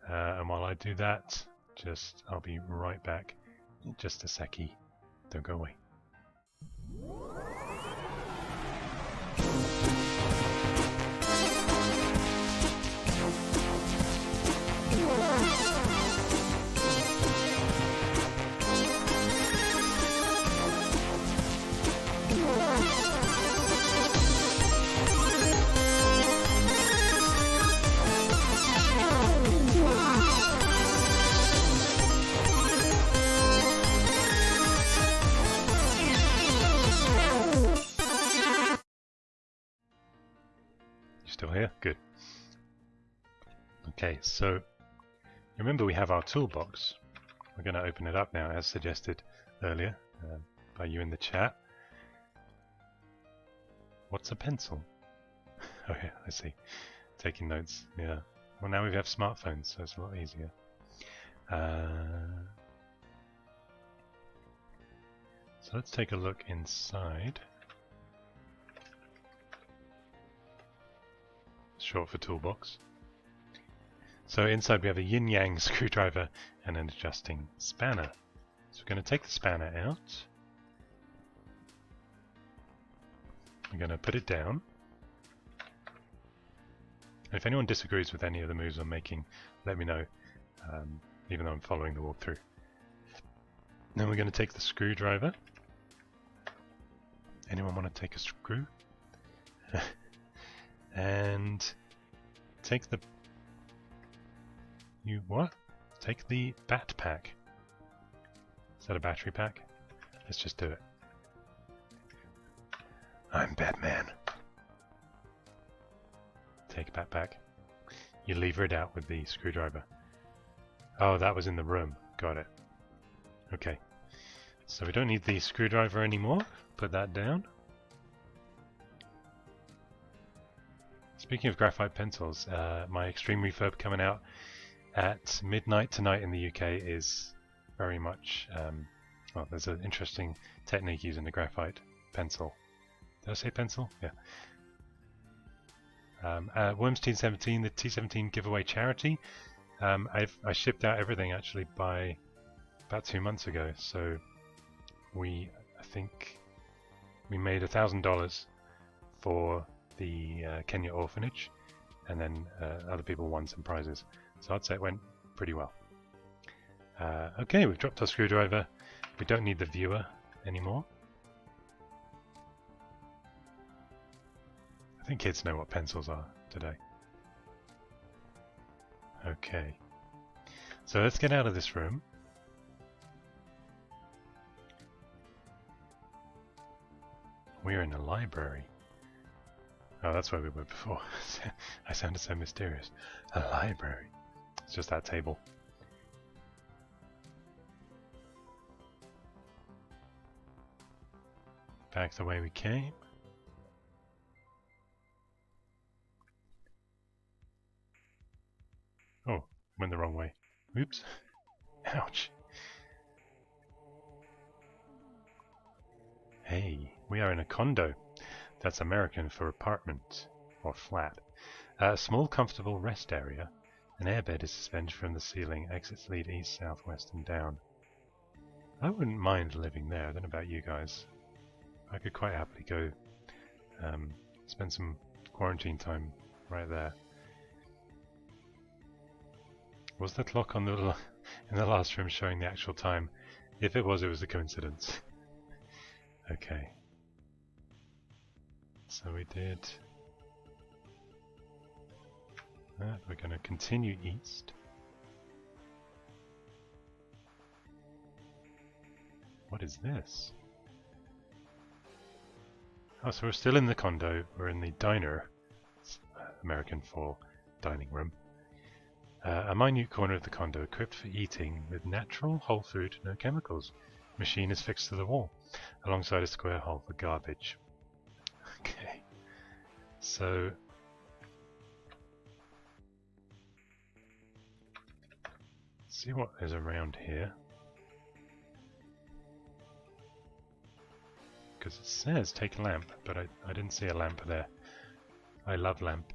And while I do that, I'll be right back in just a seckie. Don't go away. Still here? Good. Okay, so remember we have our toolbox. We're going to open it up now as suggested earlier by you in the chat. What's a pencil? Oh yeah, I see. Taking notes, yeah. Well, now we have smartphones, so it's a lot easier. So let's take a look inside. Short for toolbox. So inside we have a yin-yang screwdriver and an adjusting spanner. So we're going to take the spanner out. we're going to put it down. And if anyone disagrees with any of the moves I'm making, let me know, even though I'm following the walkthrough. Then we're going to take the screwdriver. Anyone want to take a screw? And take the... You what? Take the bat pack. Is that a battery pack? Let's just do it. I'm Batman. Take bat pack. You lever it out with the screwdriver. Oh, that was in the room. Got it. Okay. So we don't need the screwdriver anymore. Put that down. Speaking of graphite pencils, my Extreme Refurb coming out at midnight tonight in the UK is very much, well, there's an interesting technique using the graphite pencil. Did I say pencil? Yeah. Worms T17, the T17 giveaway charity. I shipped out everything actually by about 2 months ago, so I think we made $1,000 for the Kenya orphanage, and then other people won some prizes. So I'd say it went pretty well. Okay, we've dropped our screwdriver. We don't need the viewer anymore. I think kids know what pencils are today. Okay. So let's get out of this room. We're in a library. Oh, that's where we were before. I sounded so mysterious. A library. It's just that table. Back the way we came. Oh, went the wrong way. Oops. Ouch. Hey, we are in a condo. That's American for apartment or flat. A small, comfortable rest area. An airbed is suspended from the ceiling. Exits lead east, south, west, and down. I wouldn't mind living there. I don't know about you guys. I could quite happily go spend some quarantine time right there. Was the clock on in the last room showing the actual time? If it was a coincidence. Okay. So we did that. We're going to continue east. What is this? Oh, so we're still in the condo. We're in the diner. It's American for dining room. A minute corner of the condo equipped for eating with natural whole food, no chemicals. Machine is fixed to the wall, alongside a square hole for garbage. Okay, so let's see what is around here. Because it says take a lamp, but I didn't see a lamp there. I love lamp.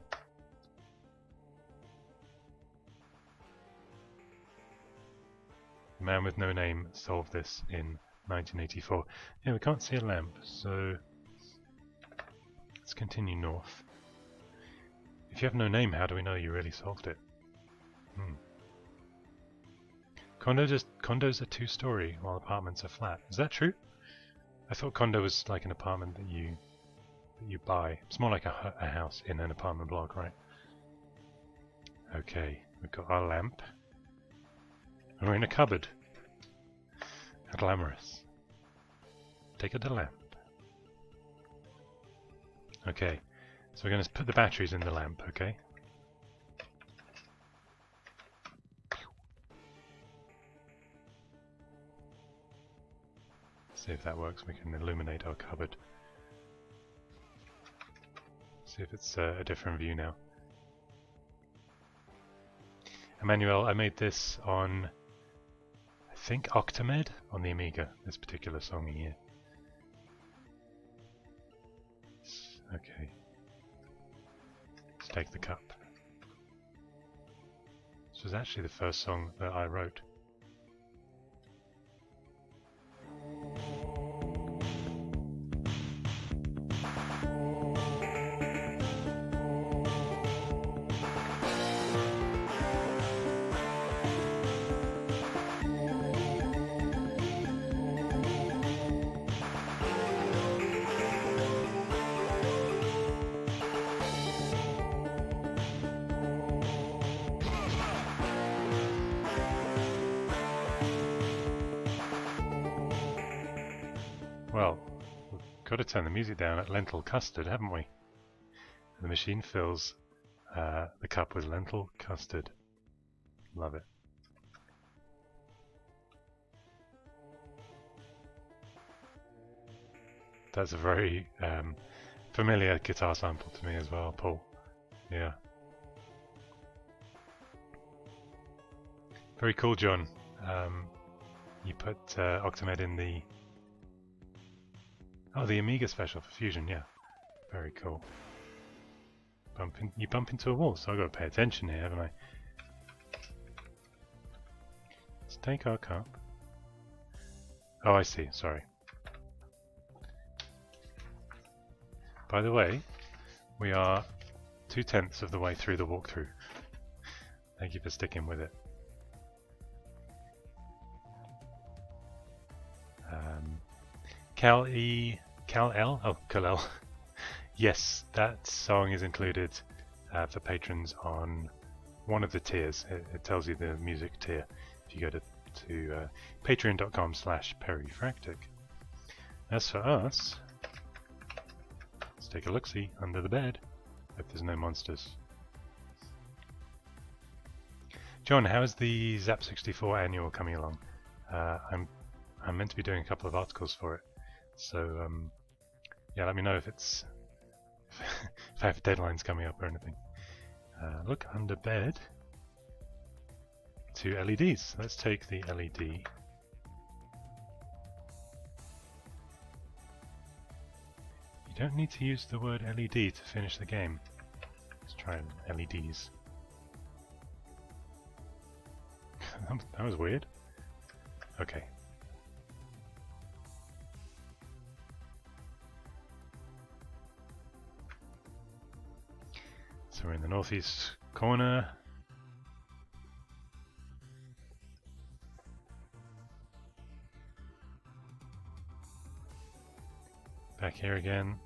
Man with No Name solved this in 1984. Yeah, we can't see a lamp, so let's continue north. If you have no name, how do we know you really solved it? Condos are 2-story, while apartments are flat. Is that true? I thought condo was like an apartment that you buy. It's more like a house in an apartment block, right? Okay, we've got our lamp. We're in a cupboard. How glamorous. Take a lamp. Okay, so we're going to put the batteries in the lamp, okay? See if that works. We can illuminate our cupboard. See if it's a different view now. Emmanuel, I made this on, I think, Octamed on the Amiga, this particular song here. Okay. Let's take the cup. This was actually the first song that I wrote. Well, we've got to turn the music down at lentil custard, haven't we? The machine fills the cup with lentil custard. Love it. That's a very familiar guitar sample to me as well, Paul. Yeah. Very cool, John. You put Octamed in the... Oh, the Amiga special for Fusion, yeah. Very cool. You bump into a wall, so I've got to pay attention here, haven't I? Let's take our cup. Oh, I see, sorry. By the way, we are 2/10 of the way through the walkthrough. Thank you for sticking with it. Cal L? Oh, Kalel. Yes, that song is included for patrons on one of the tiers. It tells you the music tier if you go to patreon.com/perifractic. As for us, let's take a look-see under the bed. Hope there's no monsters. John, how's the Zap64 annual coming along? I'm meant to be doing a couple of articles for it, so yeah, let me know if it's if I have deadlines coming up or anything. Look under bed. 2 LEDs. Let's take the LED. You don't need to use the word LED to finish the game. Let's try LEDs. That was weird. Okay. So we're in the northeast corner. Back here again.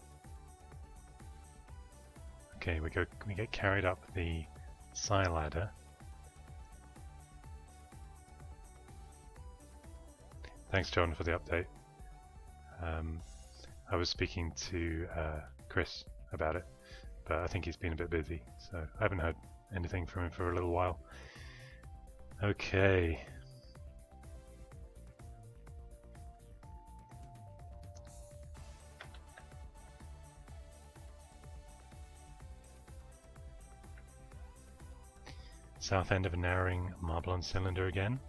Okay, we get carried up the psi ladder. Thanks, John, for the update. I was speaking to Chris about it, but I think he's been a bit busy, so I haven't heard anything from him for a little while. Okay. South end of a narrowing marble-on cylinder again.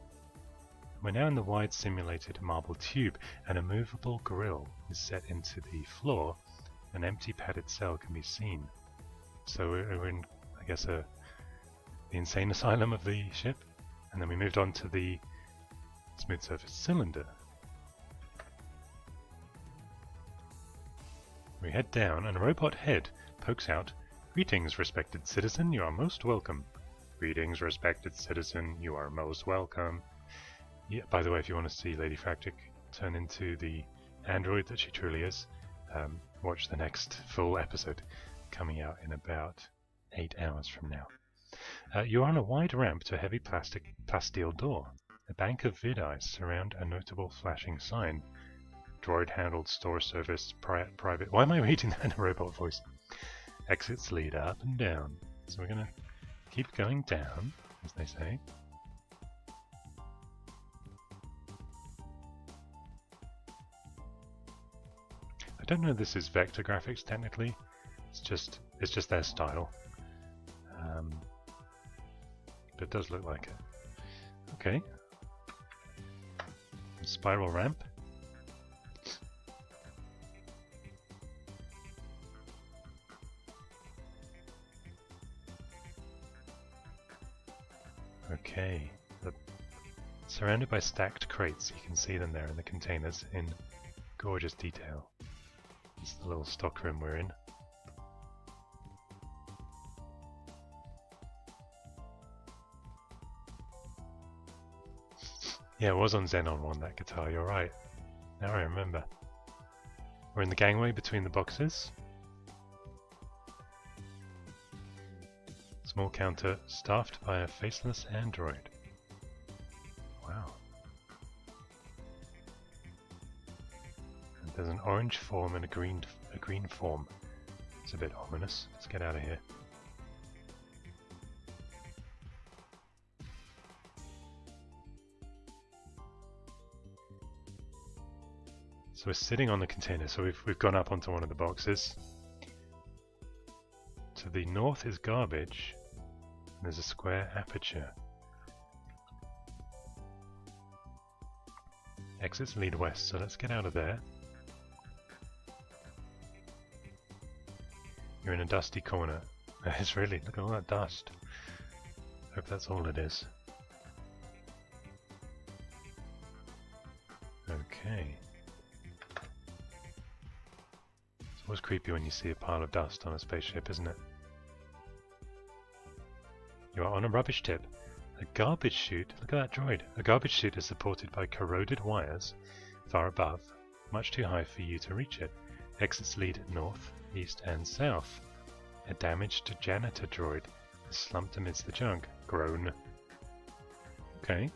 We're now in the wide simulated marble tube, and a movable grill is set into the floor. An empty padded cell can be seen. So we're in, I guess, the insane asylum of the ship, and then we moved on to the smooth surface cylinder. We head down, and a robot head pokes out. "Greetings, respected citizen, you are most welcome." "Greetings, respected citizen, you are most welcome." Yeah, by the way, if you want to see Ladyfractic turn into the android that she truly is, watch the next full episode coming out in about 8 hours from now. You are on a wide ramp to a heavy plasteel door. A bank of vid-eyes surround a notable flashing sign. Droid handled store service private. Why am I reading that in a robot voice? Exits lead up and down. So we're going to keep going down, as they say. I don't know if this is vector graphics technically. It's just their style. But it does look like it. Okay. Spiral ramp. Okay. Surrounded by stacked crates, you can see them there in the containers in gorgeous detail. This is the little stockroom we're in. Yeah, it was on Xenon 1, that guitar, you're right. Now I remember. We're in the gangway between the boxes. Small counter staffed by a faceless android. Wow. And There's an orange form and a green form. It's a bit ominous. Let's get out of here. So we're sitting on the container. So we've gone up onto one of the boxes. To the north is garbage. And there's a square aperture. Exits lead west, so let's get out of there. You're in a dusty corner. It's really, look at all that dust. Hope that's all it is. Okay. It's always creepy when you see a pile of dust on a spaceship, isn't it? You are on a rubbish tip. A garbage chute, look at that droid. A garbage chute is supported by corroded wires far above, much too high for you to reach it. Exits lead north, east and south. A damaged janitor droid is slumped amidst the junk. Groan. Okay.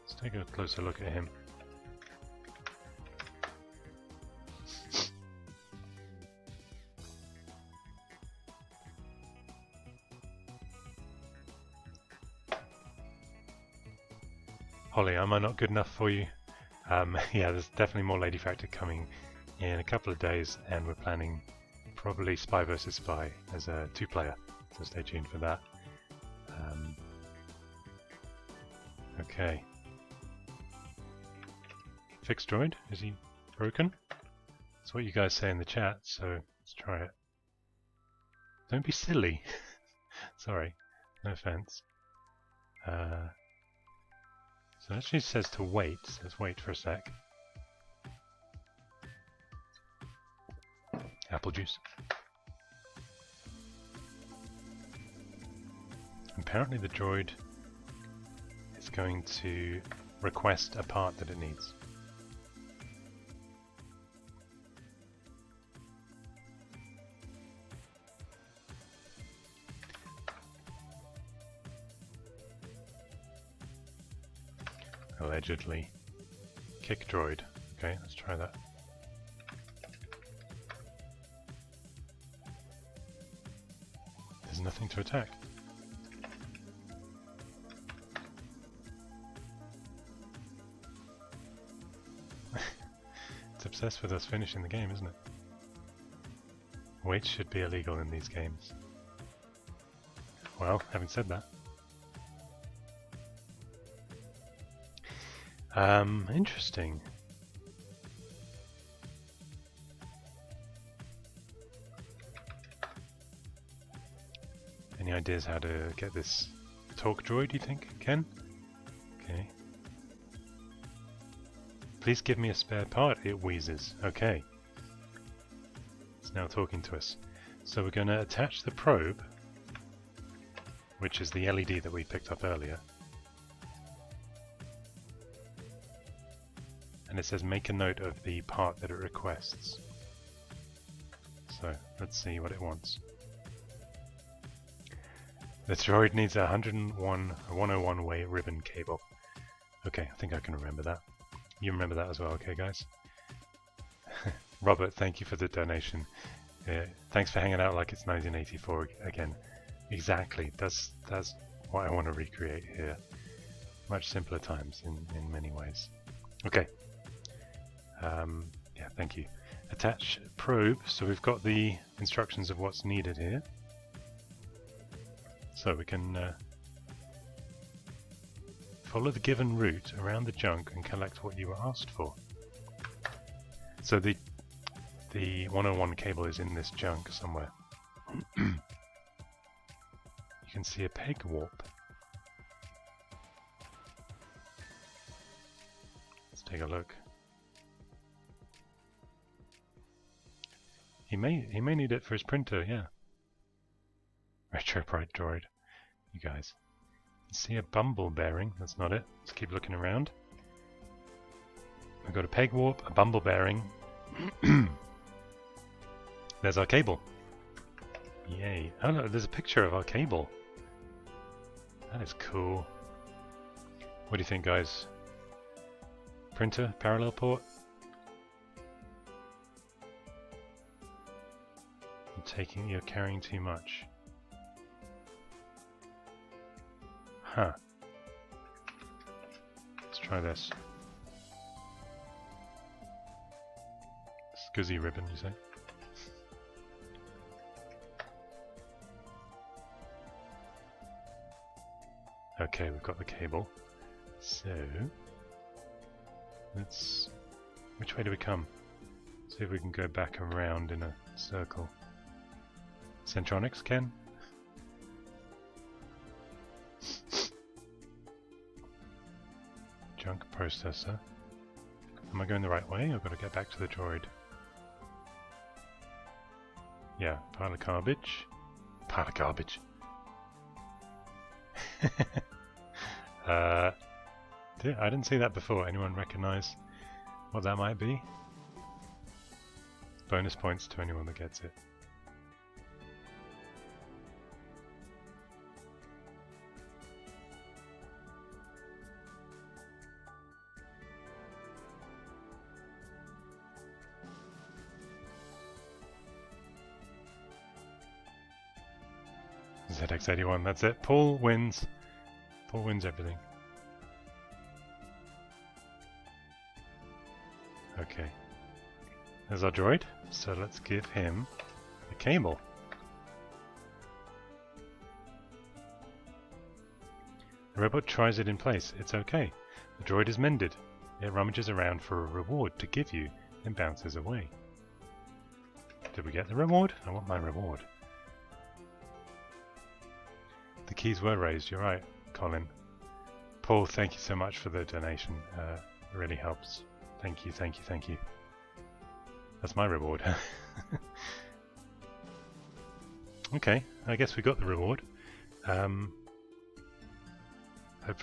Let's take a closer look at him. Holly, am I not good enough for you? Yeah, there's definitely more Ladyfractic coming in a couple of days, and we're planning probably Spy vs Spy as a 2-player, so stay tuned for that. Okay. Fixed droid? Is he broken? That's what you guys say in the chat, so let's try it. Don't be silly. Sorry, no offense. So it actually says to wait, so let's wait for a sec. Apple juice. Apparently the droid is going to request a part that it needs. Allegedly. Kick droid. Okay, let's try that. There's nothing to attack. It's obsessed with us finishing the game, isn't it? Wait should be illegal in these games. Well, having said that. Interesting. Any ideas how to get this talk droid, you think, Ken? Okay. Please give me a spare part, it wheezes. Okay. It's now talking to us. So we're going to attach the probe, which is the LED that we picked up earlier. And it says make a note of the part that it requests. So let's see what it wants. The droid needs a 101 way ribbon cable. Okay, I think I can remember that. You remember that as well, okay guys? Robert, thank you for the donation. Thanks for hanging out like it's 1984 again. Exactly, that's what I want to recreate here. Much simpler times in many ways. Okay. Yeah, thank you. Attach probe. So we've got the instructions of what's needed here. So we can follow the given route around the junk and collect what you were asked for. So the 101 cable is in this junk somewhere. You can see a peg warp. Let's take a look. He may need it for his printer, yeah. Retrogaming droid. You guys. See a bumble bearing, that's not it. Let's keep looking around. We've got a peg warp, a bumble bearing. There's our cable. Yay. Oh no, there's a picture of our cable. That is cool. What do you think, guys? Printer, parallel port. You're carrying too much. Huh. Let's try this. Scuzzy ribbon, you say? Okay, we've got the cable. So let's... which way do we come? See if we can go back around in a circle. Centronics, Ken? Junk processor. Am I going the right way? I've got to get back to the droid. Yeah, pile of garbage. Pile of garbage. I didn't see that before. Anyone recognize what that might be? Bonus points to anyone that gets it. ZX81, that's it. Paul wins. Paul wins everything. Okay. There's our droid, so let's give him a cable. The robot tries it in place. It's okay. The droid is mended. It rummages around for a reward to give you and bounces away. Did we get the reward? I want my reward. The keys were raised, you're right, Colin. Paul, thank you so much for the donation. It really helps. Thank you, thank you, thank you. That's my reward. Okay, I guess we got the reward. Hopefully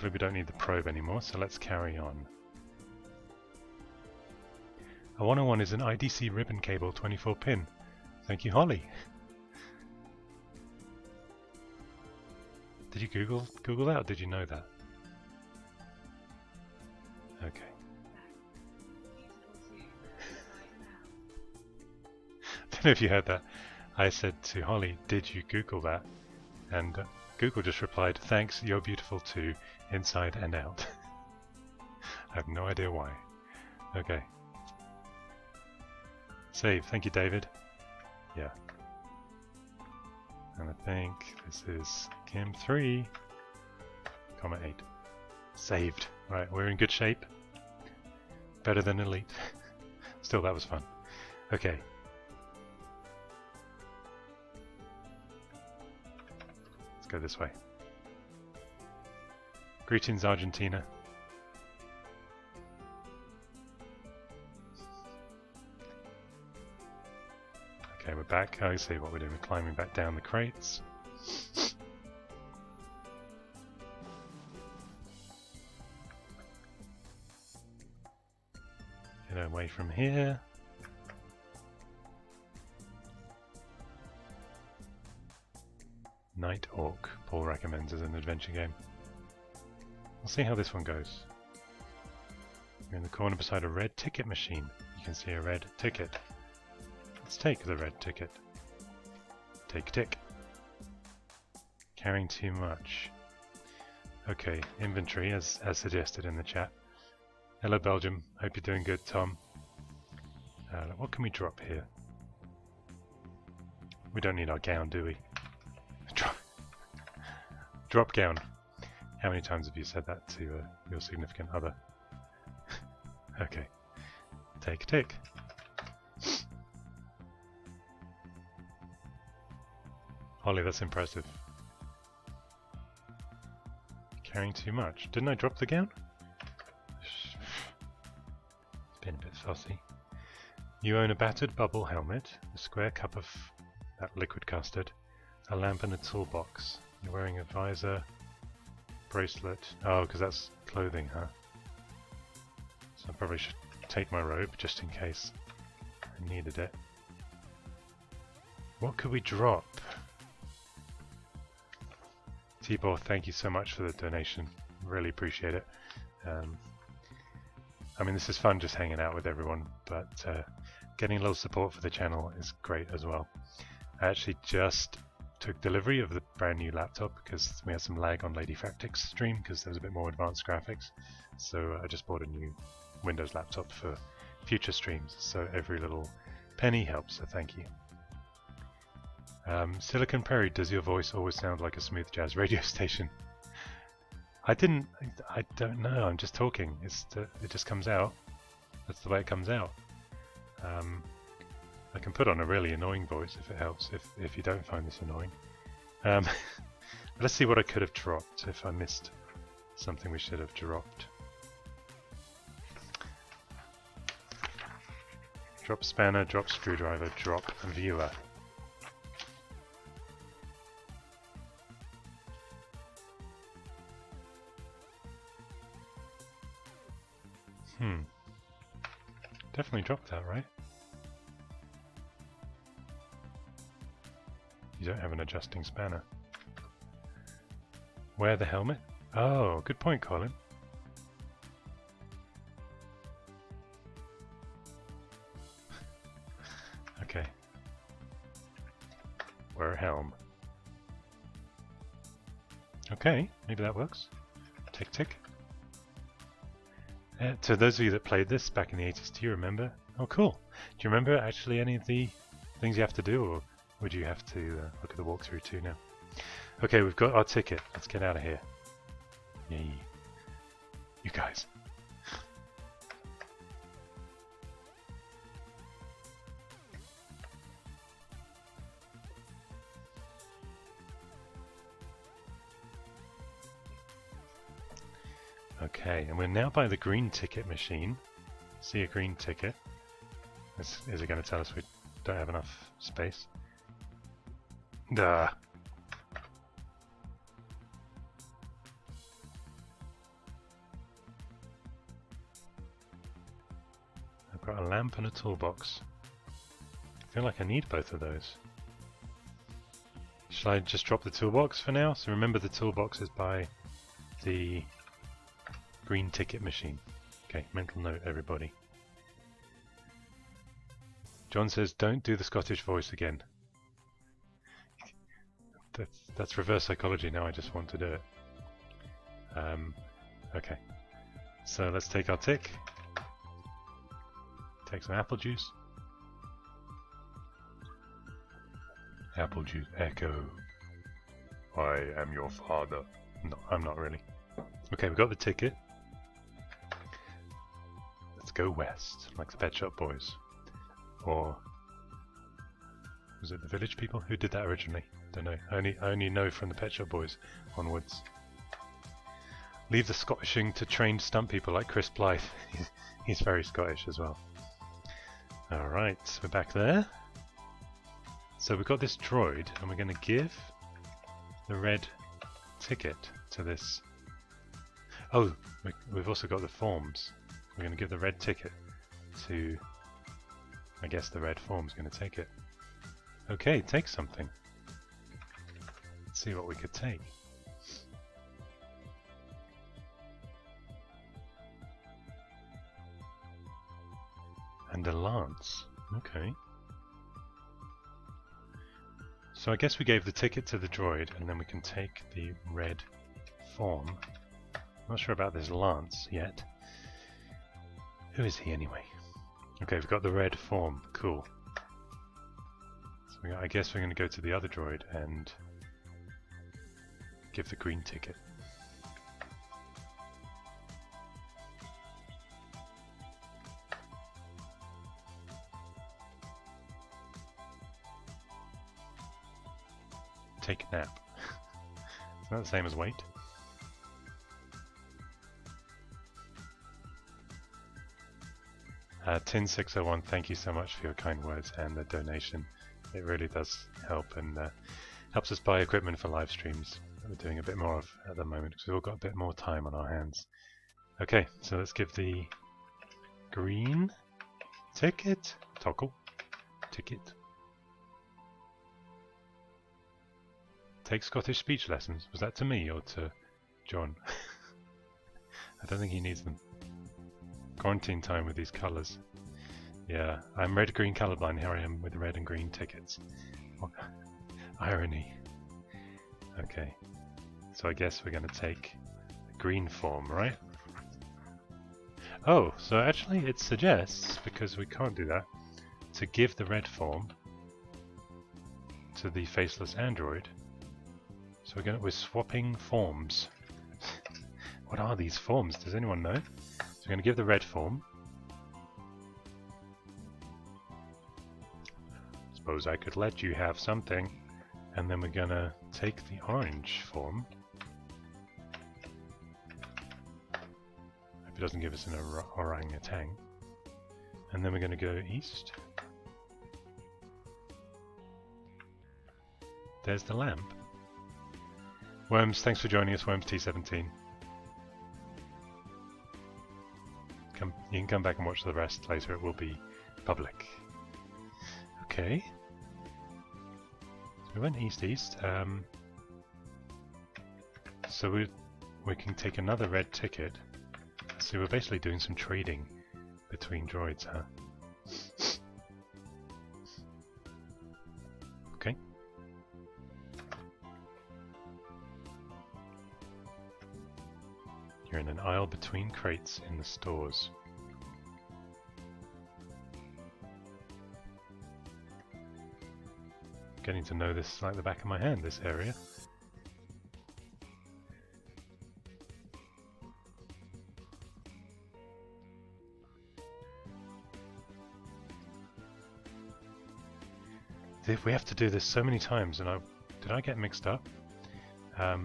we don't need the probe anymore, so let's carry on. A 101 is an IDC ribbon cable, 24 pin. Thank you, Holly. Did you Google that, or did you know that? Okay. I don't know if you heard that. I said to Holly, did you Google that? And Google just replied, thanks, you're beautiful too, inside and out. I have no idea why. Okay. Save. Thank you, David. Yeah. And I think this is Kim 3, comma 8. Saved. Right, we're in good shape. Better than elite. Still, that was fun. Okay. Let's go this way. Greetings, Argentina. Okay, we're back. I see what we're doing. We're climbing back down the crates. Get away from here. Night Orc, Paul recommends as an adventure game. We'll see how this one goes. We're in the corner beside a red ticket machine. You can see a red ticket. Let's take the red ticket. Take tick. Carrying too much. Okay, inventory as suggested in the chat. Hello Belgium, hope you're doing good, Tom. What can we drop here? We don't need our gown, do we? Drop gown. How many times have you said that to your significant other? Okay. Take a tick. Holly, that's impressive. Carrying too much. Didn't I drop the gown? It's been a bit fussy. You own a battered bubble helmet, a square cup of that liquid custard, a lamp and a toolbox. You're wearing a visor, bracelet. Oh, because that's clothing, huh? So I probably should take my robe just in case I needed it. What could we drop? T-Ball, thank you so much for the donation. Really appreciate it. I mean, this is fun just hanging out with everyone, but getting a little support for the channel is great as well. I actually just took delivery of the brand new laptop because we had some lag on Ladyfractic's stream because there was a bit more advanced graphics. So I just bought a new Windows laptop for future streams, so every little penny helps, so thank you. Silicon Peri, does your voice always sound like a smooth jazz radio station? I don't know, I'm just talking, it just comes out. That's the way it comes out. I can put on a really annoying voice if it helps, if you don't find this annoying. Let's see what I could have dropped if I missed something we should have dropped. Drop spanner, drop screwdriver, drop viewer. Definitely dropped that, right? You don't have an adjusting spanner. Wear the helmet? Oh, good point, Colin. Okay. Wear a helm. Okay, maybe that works. Tick tick. To those of you that played this back in the 80s, do you remember? Oh, cool. Do you remember actually any of the things you have to do, or would you have to look at the walkthrough too now? Okay, we've got our ticket. Let's get out of here. Yay. You guys. Okay, and we're now by the green ticket machine. See a green ticket. Is it going to tell us we don't have enough space? Duh. I've got a lamp and a toolbox. I feel like I need both of those. Shall I just drop the toolbox for now? So remember, the toolbox is by the green ticket machine. Okay, mental note, everybody. John says, don't do the Scottish voice again. That's reverse psychology now, I just want to do it. Okay, so let's take our tick. Take some apple juice. Apple juice echo. I am your father. No, I'm not really. Okay, we've got the ticket. Let's go west, like the Pet Shop Boys. Or was it the Village People? Who did that originally? Don't know. I only know from the Pet Shop Boys onwards. Leave the Scottishing to trained stunt people like Chris Blythe. He's very Scottish as well. Alright, we're back there. So we've got this droid, and we're going to give the red ticket to this. Oh, we've also got the forms. We're going to give the red ticket to, I guess the red form's going to take it. Okay, take something. Let's see what we could take. And a lance. Okay. So I guess we gave the ticket to the droid, and then we can take the red form. Not sure about this lance yet. Who is he anyway? Okay, we've got the red form. Cool. So I guess we're going to go to the other droid and give the green ticket. Take a nap. It's not the same as wait. Tin601, thank you so much for your kind words and the donation. It really does help, and helps us buy equipment for live streams that we're doing a bit more of at the moment because we've all got a bit more time on our hands. Okay, so let's give the green ticket, toggle, ticket. Take Scottish speech lessons. Was that to me or to John? I don't think he needs them. Quarantine time with these colours. Yeah, I'm red-green colourblind. Here I am with red and green tickets. What irony. Okay, so I guess we're going to take the green form, right? Oh, so actually it suggests, because we can't do that, to give the red form to the faceless android. So we're swapping forms. What are these forms? Does anyone know? So we're going to give the red form. Suppose I could let you have something. And then we're going to take the orange form. Hope it doesn't give us an orangutan. And then we're going to go east. There's the lamp. Worms, thanks for joining us, Worms T17. You can come back and watch the rest later, it will be public. Okay. So we went east-east. So we can take another red ticket. So we're basically doing some trading between droids, huh? Okay. You're in an aisle between crates in the stores. Getting to know this like the back of my hand, this area. We have to do this so many times, and did I get mixed up? Well,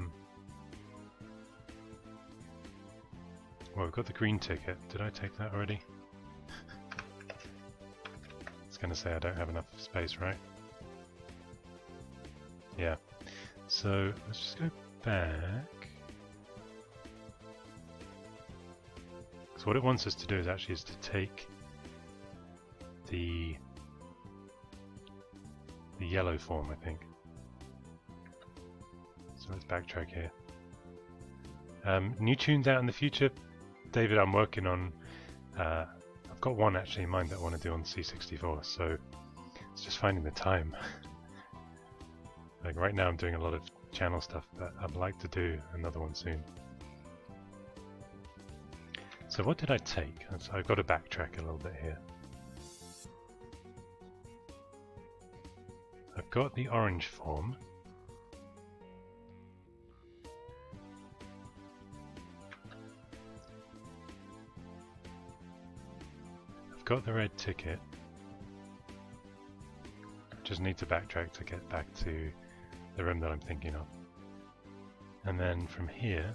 we've got the green ticket. Did I take that already? It's going to say I don't have enough space, right? Yeah. So let's just go back. So what it wants us to do is to take the yellow form, I think. So let's backtrack here. New tunes out in the future, David. I'm working on. I've got one actually in mind that I want to do on C64. So it's just finding the time. Like right now, I'm doing a lot of channel stuff, but I'd like to do another one soon. So what did I take? So I've got to backtrack a little bit here. I've got the orange form. I've got the red ticket. Just need to backtrack to get back to the room that I'm thinking of. And then from here,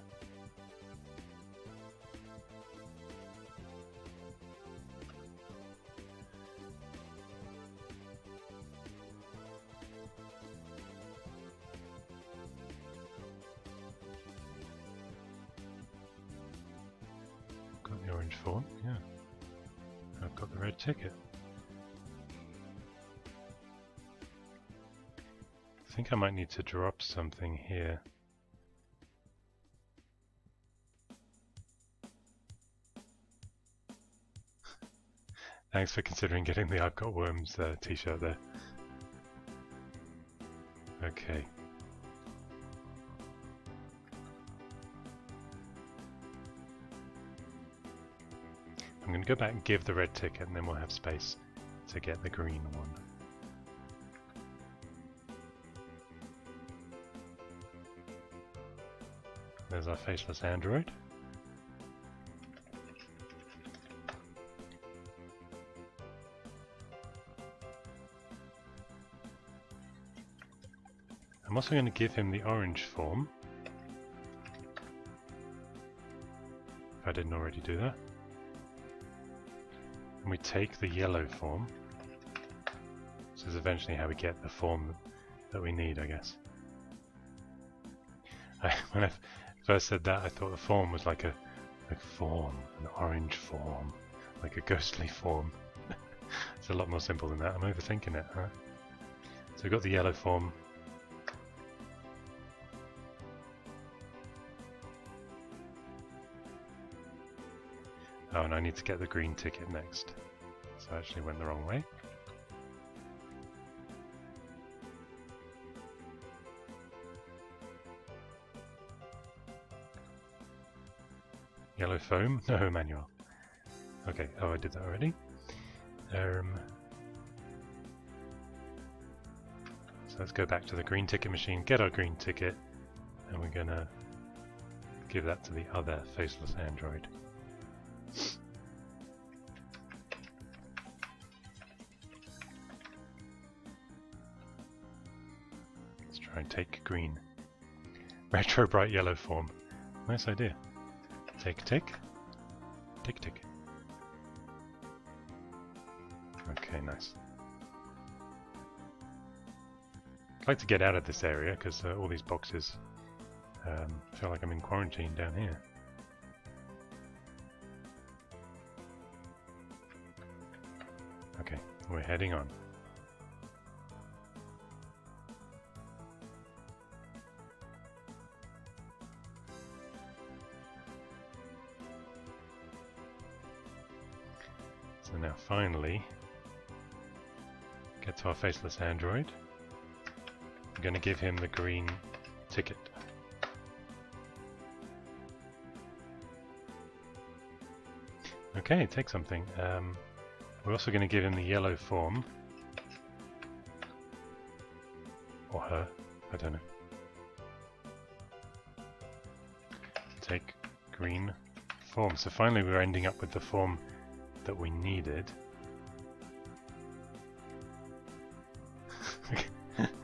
got the orange form, yeah. I've got the red ticket. I think I might need to drop something here. Thanks for considering getting the I've Got Worms t-shirt there. Okay. I'm going to go back and give the red ticket, and then we'll have space to get the green one. There's our faceless android. I'm also going to give him the orange form. If I didn't already do that. And we take the yellow form. This is eventually how we get the form that we need, I guess. When I first said that, I thought the form was like a form, an orange form, like a ghostly form. It's a lot more simple than that. I'm overthinking it, huh? So we've got the yellow form. Oh, and I need to get the green ticket next. So I actually went the wrong way. Yellow foam? No, manual. Okay, oh, I did that already. So let's go back to the green ticket machine, get our green ticket, and we're gonna give that to the other faceless android. Let's try and take green. Retro bright yellow form. Nice idea. Tick tick. Tick tick. Okay, nice. I'd like to get out of this area because all these boxes feel like I'm in quarantine down here. Okay, we're heading on. So now finally, get to our faceless android. I'm going to give him the green ticket. Okay, take something. We're also going to give him the yellow form. Or her, I don't know. Take green form. So finally we're ending up with the form that we needed.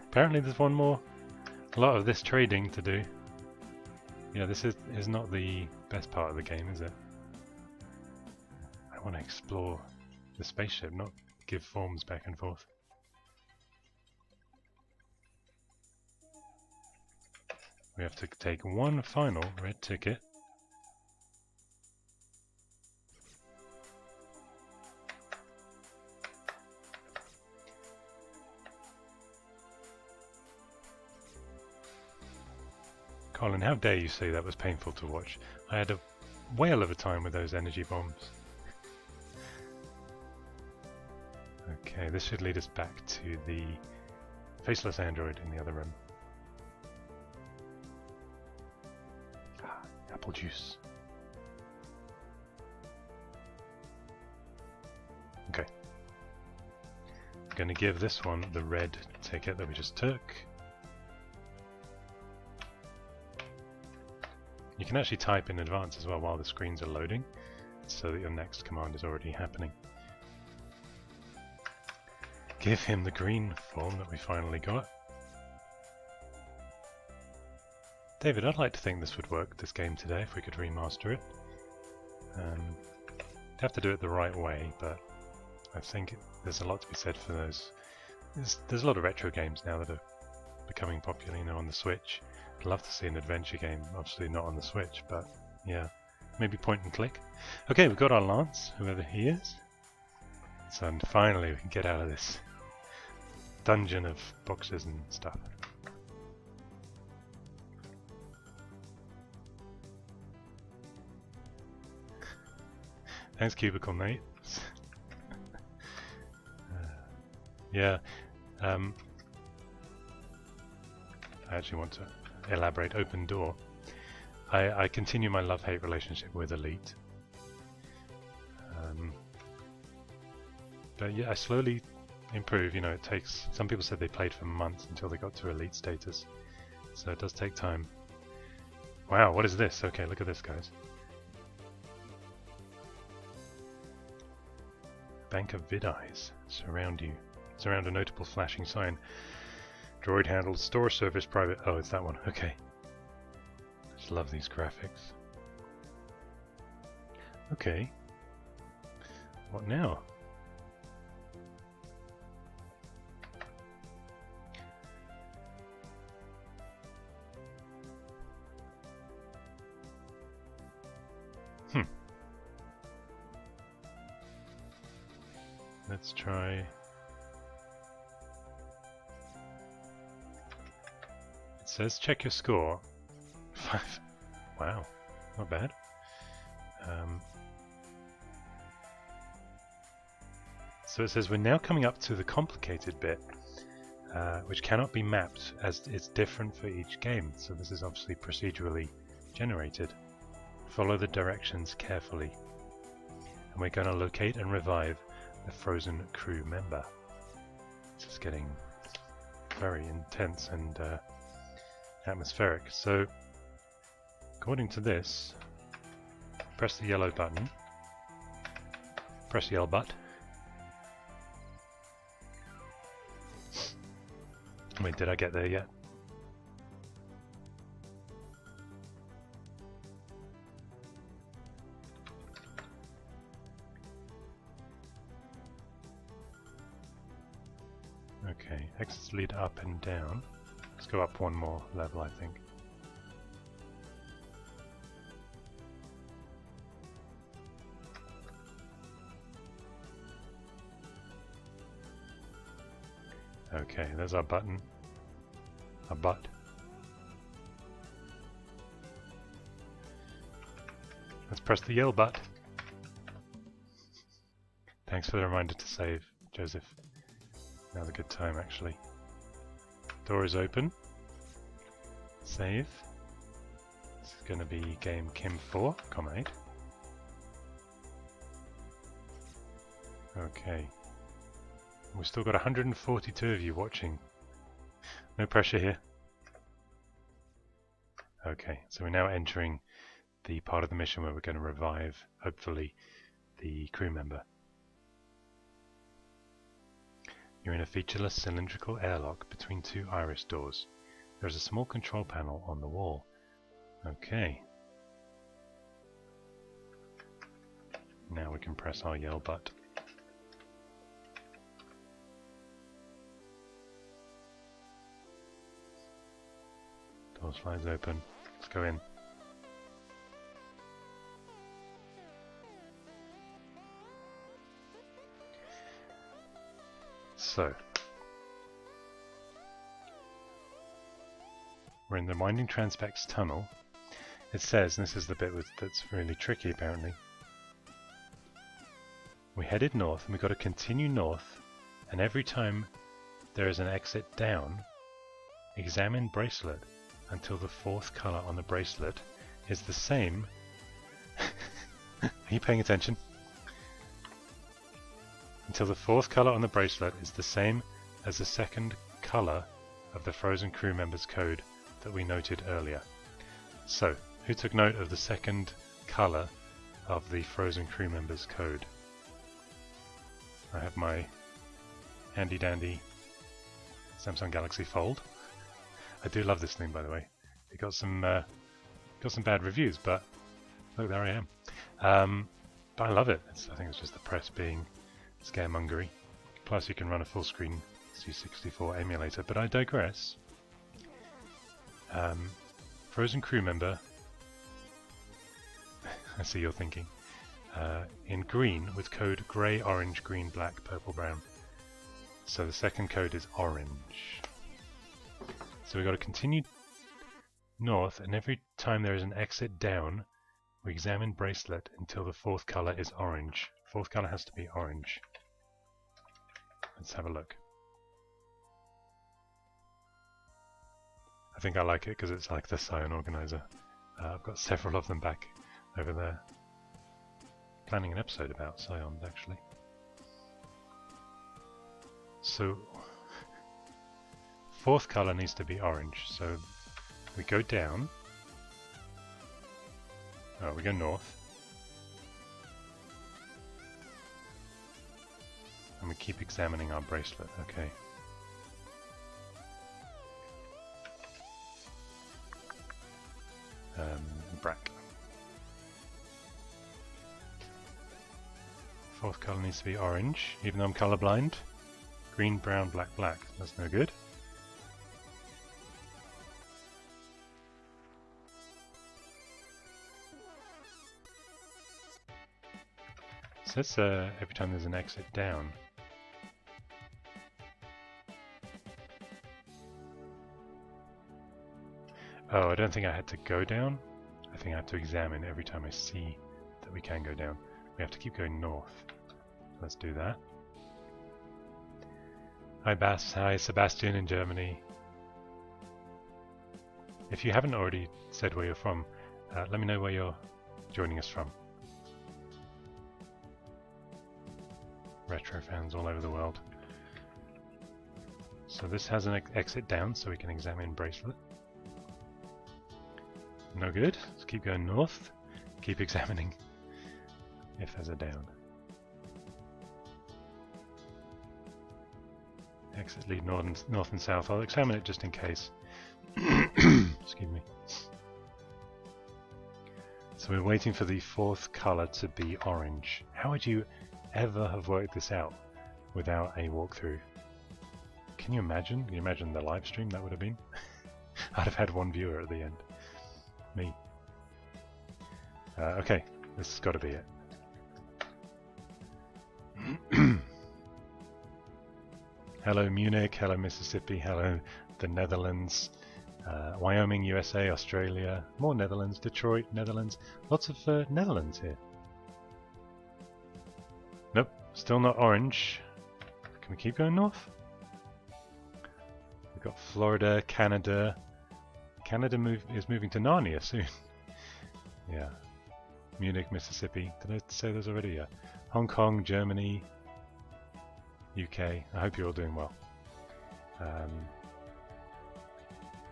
Apparently there's one more. A lot of this trading to do. Yeah, this is not the best part of the game, is it? I want to explore the spaceship, not give forms back and forth. We have to take one final red ticket. Colin, how dare you say that was painful to watch? I had a whale of a time with those energy bombs. Okay, this should lead us back to the faceless android in the other room. Ah, apple juice. Okay. I'm going to give this one the red ticket that we just took. You can actually type in advance as well while the screens are loading, so that your next command is already happening. Give him the green form that we finally got. David, I'd like to think this would work, this game today, if we could remaster it. You'd have to do it the right way, but I think there's a lot to be said for those. There's a lot of retro games now that are becoming popular, you know, on the Switch. I'd love to see an adventure game, obviously not on the Switch, but yeah, maybe point and click. Okay, we've got our Lance, whoever he is. So and finally we can get out of this dungeon of boxes and stuff. Thanks, Cubicle Nate. Yeah, I actually want to elaborate. Open door. I continue my love-hate relationship with Elite. But yeah, I slowly improve. You know, it takes. Some people said they played for months until they got to Elite status, so it does take time. Wow, what is this? Okay, look at this, guys. Bank of vid eyes surround you. Surround a notable flashing sign. Droid handles store service private. Oh, it's that one. Okay. Just love these graphics. Okay. What now? Let's try. It says check your score. 5. Wow, not bad. So it says we're now coming up to the complicated bit, which cannot be mapped as it's different for each game. So this is obviously procedurally generated. Follow the directions carefully. And we're going to locate and revive the frozen crew member. This is getting very intense and atmospheric. So according to this, press the yellow button, press the L button. Wait, did I get there yet? Okay, exits lead up and down. Let's go up one more level, I think. Okay, there's our button. Our butt. Let's press the yell button. Thanks for the reminder to save, Joseph. Now's a good time, actually. Door is open. Save. This is going to be game Kim 4, Common 8. Okay. We've still got 142 of you watching. No pressure here. Okay, so we're now entering the part of the mission where we're going to revive, hopefully, the crew member. You're in a featureless cylindrical airlock between two iris doors. There's a small control panel on the wall. Okay. Now we can press our yell button. Door slides open. Let's go in. So, we're in the Winding Transpex tunnel. It says, and this is the bit that's really tricky apparently, we headed north and we've got to continue north, and every time there is an exit down, examine bracelet until the fourth color on the bracelet is the same. Are you paying attention? Until the fourth color on the bracelet is the same as the second color of the frozen crew member's code that we noted earlier. So, who took note of the second color of the frozen crew member's code? I have my handy dandy Samsung Galaxy Fold. I do love this thing, by the way. It got some bad reviews, but look, there I am. But I love it. I think it's just the press being scaremongery. Plus, you can run a full-screen C64 emulator. But I digress. Frozen crew member. I see you're thinking. In green with code grey, orange, green, black, purple, brown. So the second code is orange. So we've got to continue north, and every time there is an exit down, we examine bracelet until the fourth color is orange. Fourth color has to be orange. Let's have a look. I think I like it because it's like the Scion organizer. I've got several of them back over there. Planning an episode about Scions, actually. So, fourth color needs to be orange, so we go down. Oh, we go north. And we keep examining our bracelet, okay. Brack. Fourth color needs to be orange, even though I'm colorblind. Green, brown, black, black. That's no good. So that's every time there's an exit down. Oh, I don't think I had to go down. I think I have to examine every time I see that we can go down. We have to keep going north. Let's do that. Hi Bass, hi Sebastian in Germany. If you haven't already said where you're from, let me know where you're joining us from. Retro fans all over the world. So this has an exit down, so we can examine bracelet. No good. Let's keep going north. Keep examining if there's a down. Exit lead north and south. I'll examine it just in case. Excuse me. So we're waiting for the fourth colour to be orange. How would you ever have worked this out without a walkthrough? Can you imagine? Can you imagine the live stream that would have been? I'd have had one viewer at the end. Me. Okay, this has got to be it. Hello Munich, hello Mississippi, hello the Netherlands, Wyoming, USA, Australia, more Netherlands, Detroit, Netherlands, lots of Netherlands here. Nope, still not orange. Can we keep going north? We've got Florida, Canada. Canada is moving to Narnia soon. Yeah. Munich, Mississippi. Did I say those already? Yeah. Hong Kong, Germany, UK. I hope you're all doing well.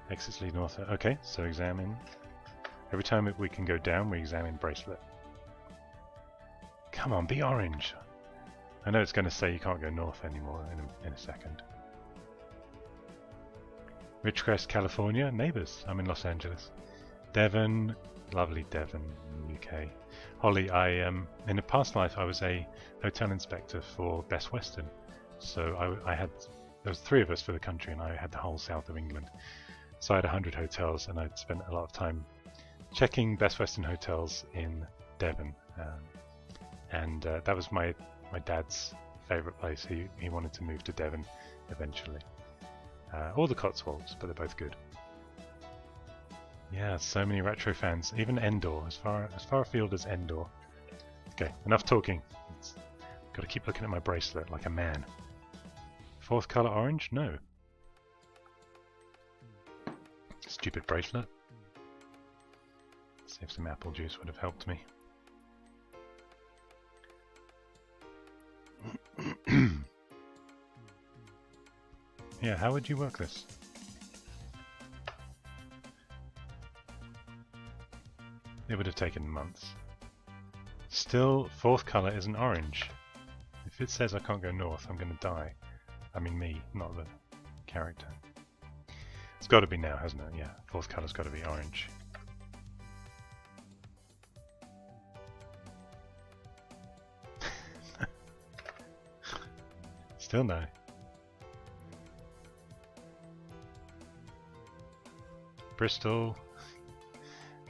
Exits lead north. Okay, so examine. Every time we can go down, we examine bracelet. Come on, be orange. I know it's going to say you can't go north anymore in a second. Ridgecrest, California, neighbours. I'm in Los Angeles. Devon, lovely Devon, UK. Holly, in a past life I was a hotel inspector for Best Western. So there was 3 of us for the country, and I had the whole south of England. So I had 100 hotels, and I'd spent a lot of time checking Best Western hotels in Devon. And that was my dad's favourite place. He wanted to move to Devon eventually. Or the Cotswolds, but they're both good. Yeah, so many retro fans. Even Endor, as far afield as Endor. Okay, enough talking. Got to keep looking at my bracelet like a man. Fourth colour orange? No. Stupid bracelet. See if some apple juice would have helped me. Yeah, how would you work this? It would have taken months. Still, fourth colour isn't orange. If it says I can't go north, I'm going to die. I mean me, not the character. It's got to be now, hasn't it? Yeah, fourth colour's got to be orange. Still no. Bristol.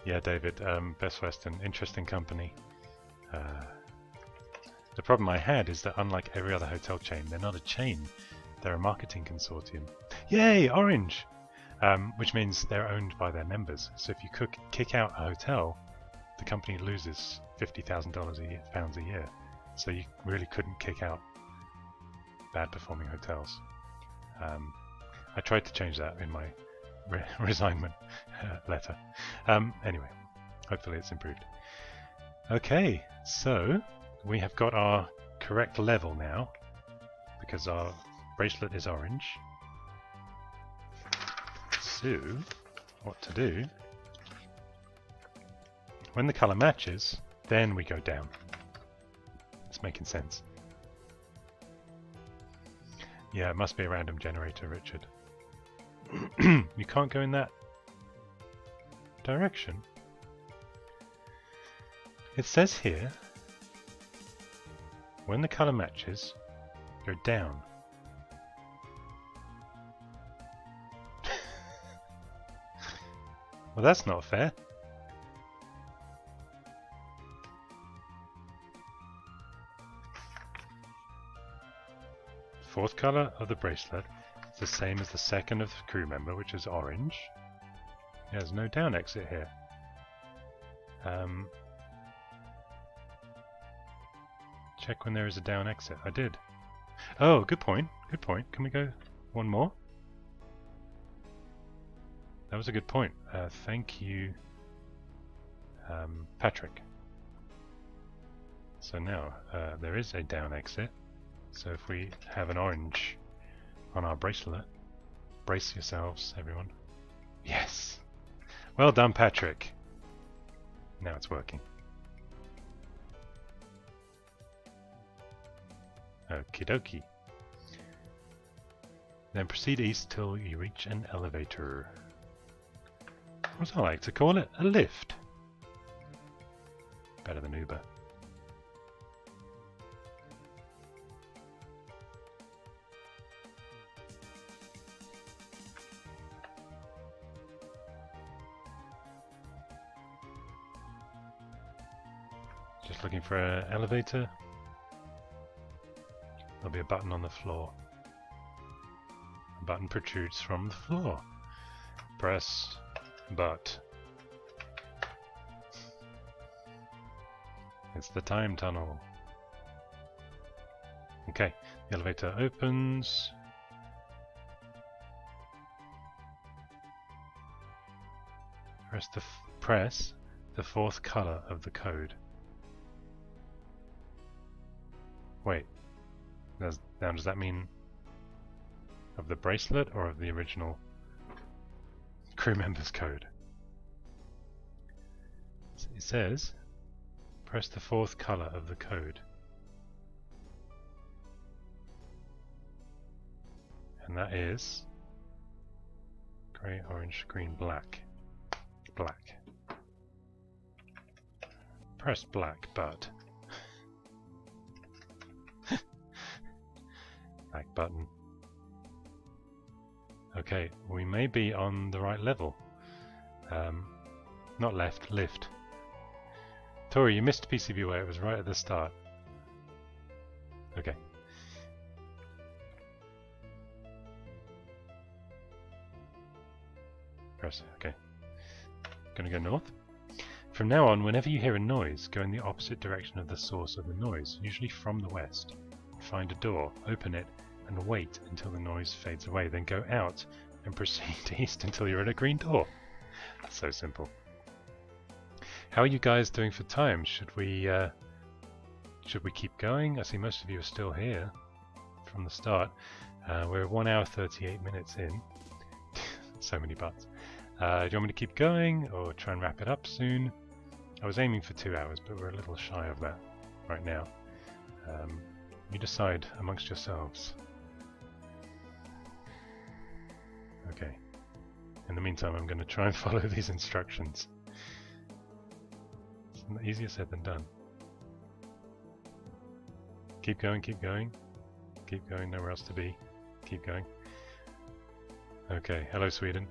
Yeah, David, Best Western, interesting company. The problem I had is that unlike every other hotel chain, they're not a chain, they're a marketing consortium. Yay, orange! Which means they're owned by their members. So if you kick out a hotel, the company loses £50,000 a year. So you really couldn't kick out bad performing hotels. I tried to change that in my resignment letter. Anyway, hopefully it's improved. Okay, so we have got our correct level now because our bracelet is orange. So, what to do? When the colour matches, then we go down. It's making sense. Yeah, it must be a random generator, Richard. You can't go in that direction. It says here, when the colour matches, go down. Well, that's not fair. Fourth colour of the bracelet is the same as the second of the crew member, which is orange. There's no down exit here. Check when there is a down exit. I did. Oh, good point. Good point. Can we go one more? That was a good point. Thank you, Patrick. So now there is a down exit. So if we have an orange on our bracelet, brace yourselves, everyone. Yes! Well done, Patrick. Now it's working. Okie dokie. Then proceed east till you reach an elevator. What do I like to call it? A lift. Better than Uber. Just looking for an elevator. There'll be a button on the floor. A button protrudes from the floor. Press but. It's the time tunnel. Okay, the elevator opens. Press the fourth color of the code. Wait, now does that mean of the bracelet or of the original crew member's code? It says, press the fourth color of the code. And that is grey, orange, green, black. Black. Press black, but. Black button. Okay, we may be on the right level. Not left, lift. Tori, you missed PCB it was right at the start. Okay. Press, okay. Gonna go north. From now on, whenever you hear a noise, go in the opposite direction of the source of the noise, usually from the west. Find a door, open it, and wait until the noise fades away. Then go out and proceed east until you're at a green door. That's so simple. How are you guys doing for time? Should we keep going? I see most of you are still here from the start. We're 1 hour 38 minutes in. So many buts. Do you want me to keep going or try and wrap it up soon? I was aiming for 2 hours, but we're a little shy of that right now. You decide amongst yourselves. Okay. In the meantime, I'm going to try and follow these instructions. It's easier said than done. Keep going, keep going. Keep going, nowhere else to be. Keep going. Okay, hello Sweden.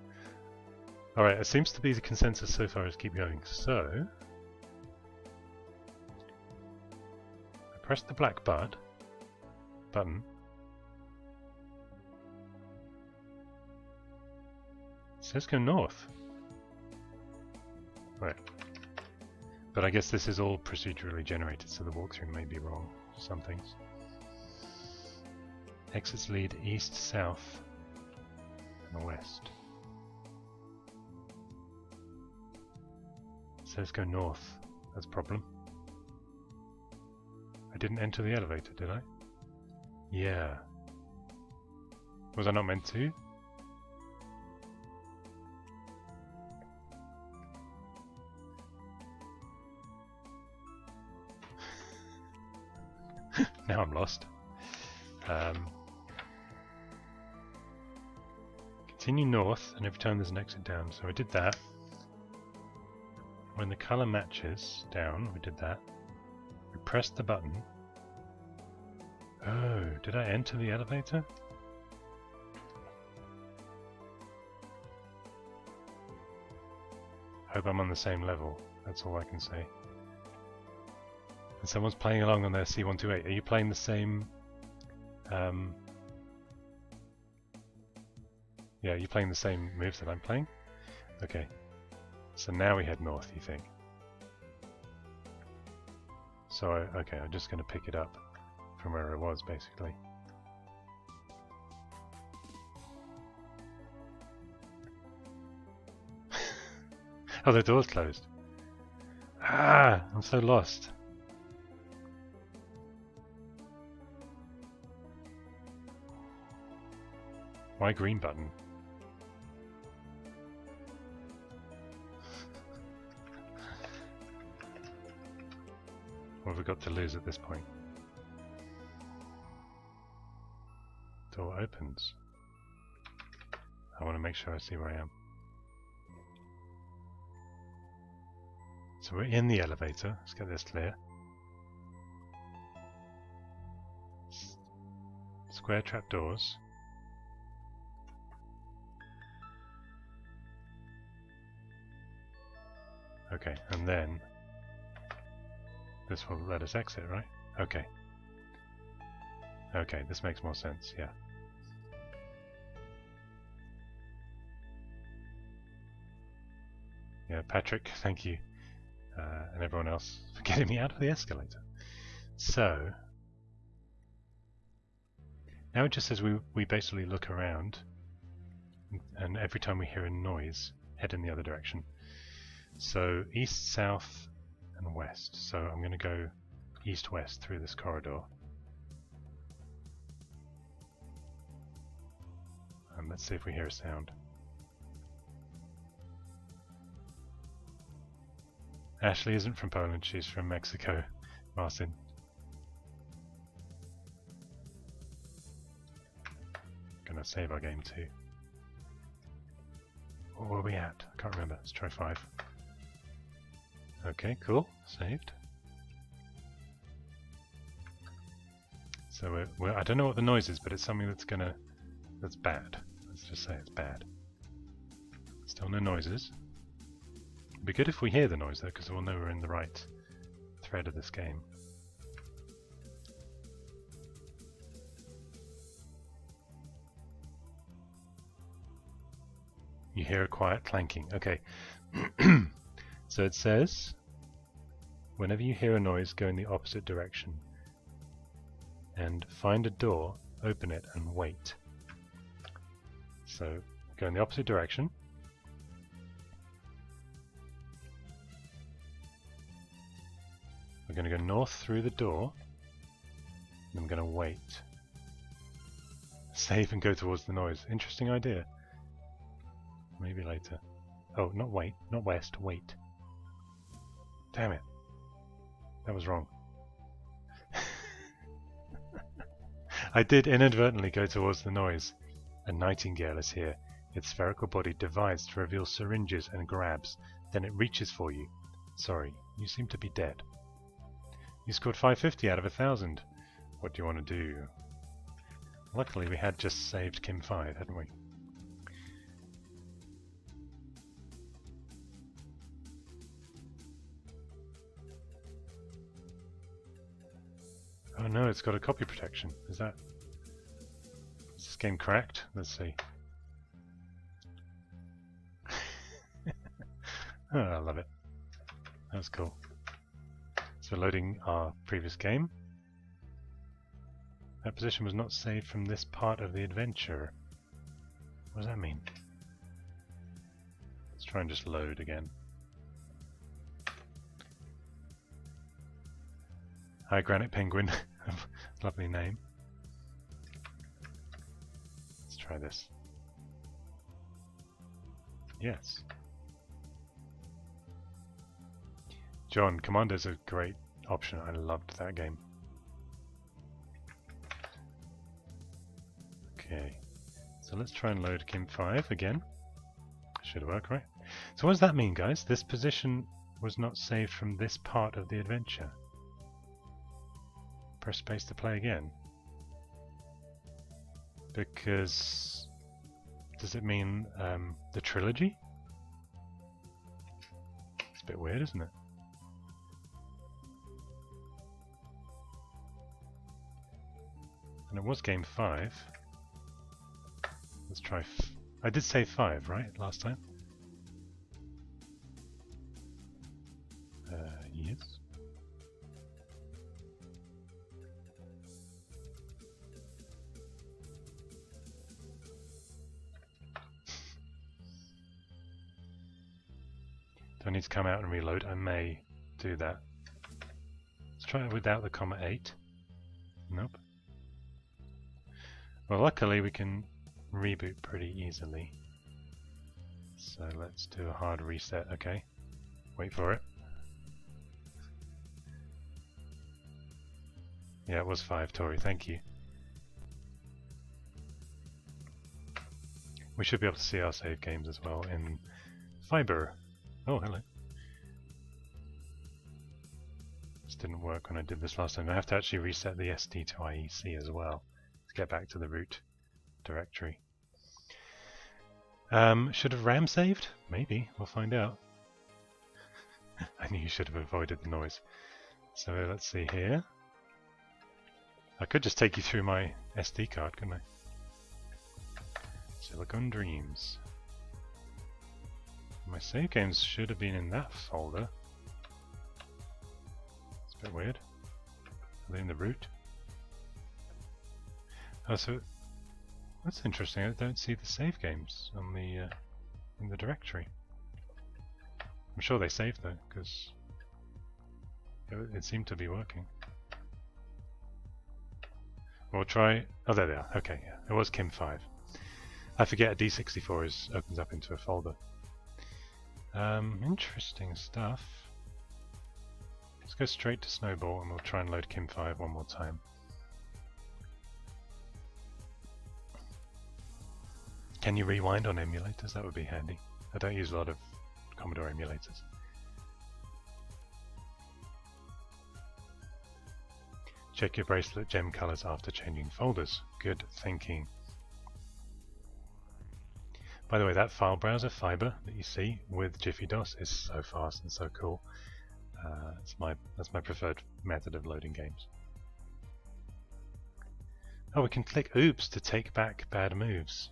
Alright, it seems to be the consensus so far is keep going. So, I press the black button. It says go north. Right. But I guess this is all procedurally generated, so the walkthrough may be wrong for some things. Exits lead east, south, and west. It says go north. That's a problem. I didn't enter the elevator, did I? Yeah. Was I not meant to? Now I'm lost. Continue north, and every time there's an exit down. So I did that. When the colour matches down, we did that. We pressed the button. Oh, did I enter the elevator? Hope I'm on the same level. That's all I can say. And someone's playing along on their C128. Are you playing the same? Yeah, are you playing the same moves that I'm playing? Okay. So now we head north, you think? So, okay, I'm just going to pick it up from where I was, basically. Oh, the door's closed. Ah, I'm so lost. Why green button? What have we got to lose at this point? Door opens. I want to make sure I see where I am. So we're in the elevator. Let's get this clear. Square trapdoors. Okay, and then this will let us exit, right? Okay. Okay, this makes more sense, yeah. Yeah, Patrick, thank you. And everyone else for getting me out of the escalator. So, now it just says we basically look around, and every time we hear a noise, head in the other direction. So, east, south, and west. So I'm going to go east-west through this corridor. And let's see if we hear a sound. Ashley isn't from Poland, she's from Mexico, Martin. Gonna save our game too. What were we at? I can't remember. Let's try 5. Okay, cool. Saved. So I don't know what the noise is, but it's something that's bad. Let's just say it's bad. Still no noises. It'd be good if we hear the noise though, because we'll know we're in the right thread of this game. You hear a quiet clanking. Okay. So it says, whenever you hear a noise, go in the opposite direction. And find a door, open it, and wait. So go in the opposite direction. We're going to go north through the door. And I'm going to wait. Save and go towards the noise. Interesting idea. Maybe later. Oh, not wait. Not west. Wait. Damn it. That was wrong. I did inadvertently go towards the noise. A nightingale is here. Its spherical body divides to reveal syringes and grabs. Then it reaches for you. Sorry, you seem to be dead. You scored 550 out of 1,000. What do you want to do? Luckily we had just saved Kim 5, hadn't we? Oh no, it's got a copy protection. Is this game cracked? Let's see. Oh, I love it. That's cool. So loading our previous game. That position was not saved from this part of the adventure. What does that mean? Let's try and just load again. Hi, Granite Penguin. Lovely name. Let's try this. Yes. John, Commando's a great option. I loved that game. Okay. So let's try and load Kim 5 again. Should work, right? So what does that mean, guys? This position was not saved from this part of the adventure. Press space to play again. Because does it mean the trilogy? It's a bit weird, isn't it? And it was game 5. Let's try. I did say 5, right? Last time? Yes. Do I need to come out and reload? I may do that. Let's try it without the comma 8. Nope. Well, luckily we can reboot pretty easily. So let's do a hard reset, okay? Wait for it. Yeah, it was 5, Tori, thank you. We should be able to see our save games as well in Fiber. Oh, hello. This didn't work when I did this last time. I have to actually reset the SD to IEC as well to get back to the root directory. Should have RAM saved? Maybe. We'll find out. I knew you should have avoided the noise. So let's see here. I could just take you through my SD card, couldn't I? Silicon Dreams. My save games should have been in that folder. It's a bit weird. Are they in the root? Oh, so that's interesting. I don't see the save games on the in the directory. I'm sure they saved though, because it seemed to be working. We'll try. Oh, there they are. Okay, yeah, it was Kim 5. I forget a D64 opens up into a folder. Interesting stuff. Let's go straight to Snowball and we'll try and load Kim 5 one more time. Can you rewind on emulators? That would be handy. I don't use a lot of Commodore emulators. Check your bracelet gem colors after changing folders. Good thinking. By the way, that file browser, Fiber, that you see with Jiffy DOS is so fast and so cool. That's my preferred method of loading games. Oh, we can click oops to take back bad moves.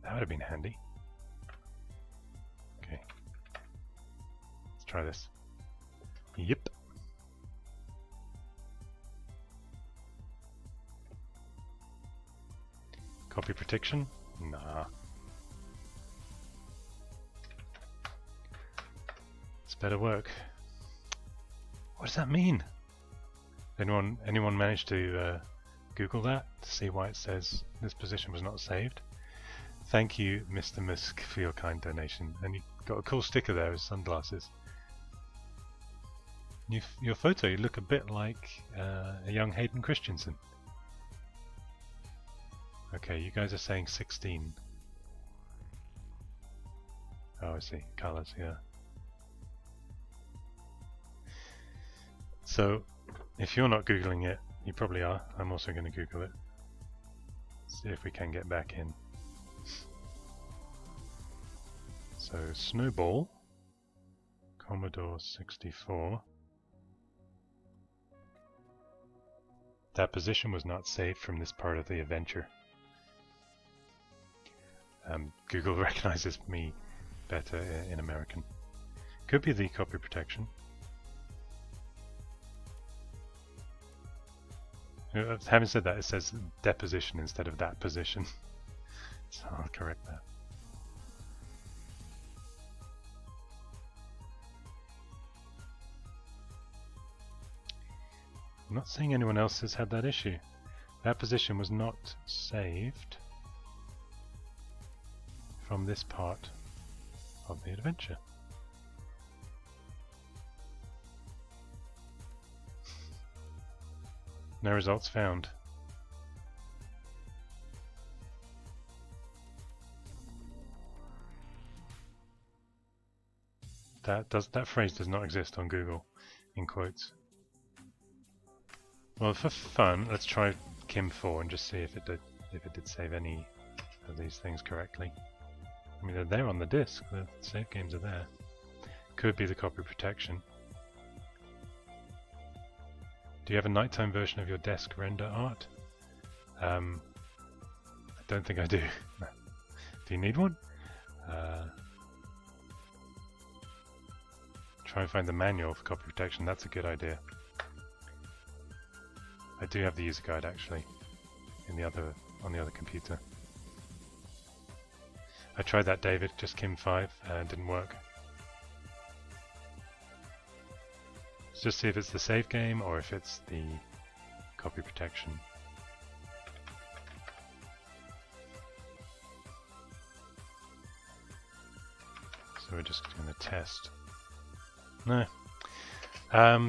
That would have been handy. Okay. Let's try this. Yep. Copy protection? Nah. It's better work. What does that mean? Anyone managed to Google that to see why it says this position was not saved? Thank you, Mr. Musk, for your kind donation. And you got a cool sticker there with sunglasses. Your photo, you look a bit like a young Hayden Christensen. Okay, you guys are saying 16. Oh, I see. Colors, yeah. So, if you're not Googling it, you probably are. I'm also going to Google it. See if we can get back in. So, Snowball, Commodore 64. That position was not saved from this part of the adventure. Google recognizes me better in American. Could be the copy protection. Having said that, it says deposition instead of that position. So I'll correct that. I'm not seeing anyone else has had that issue. That position was not saved from this part of the adventure. No results found. That phrase does not exist on Google in quotes. Well, for fun, let's try Kim 4 and just see if it did save any of these things correctly. I mean, they're there on the disk. The save games are there. Could be the copy protection. Do you have a nighttime version of your desk render art? I don't think I do. Do you need one? Try and find the manual for copy protection. That's a good idea. I do have the user guide actually on the other computer. I tried that, David, just Kim 5, and it didn't work. just see if it's the save game or if it's the copy protection. So we're just going to test. No.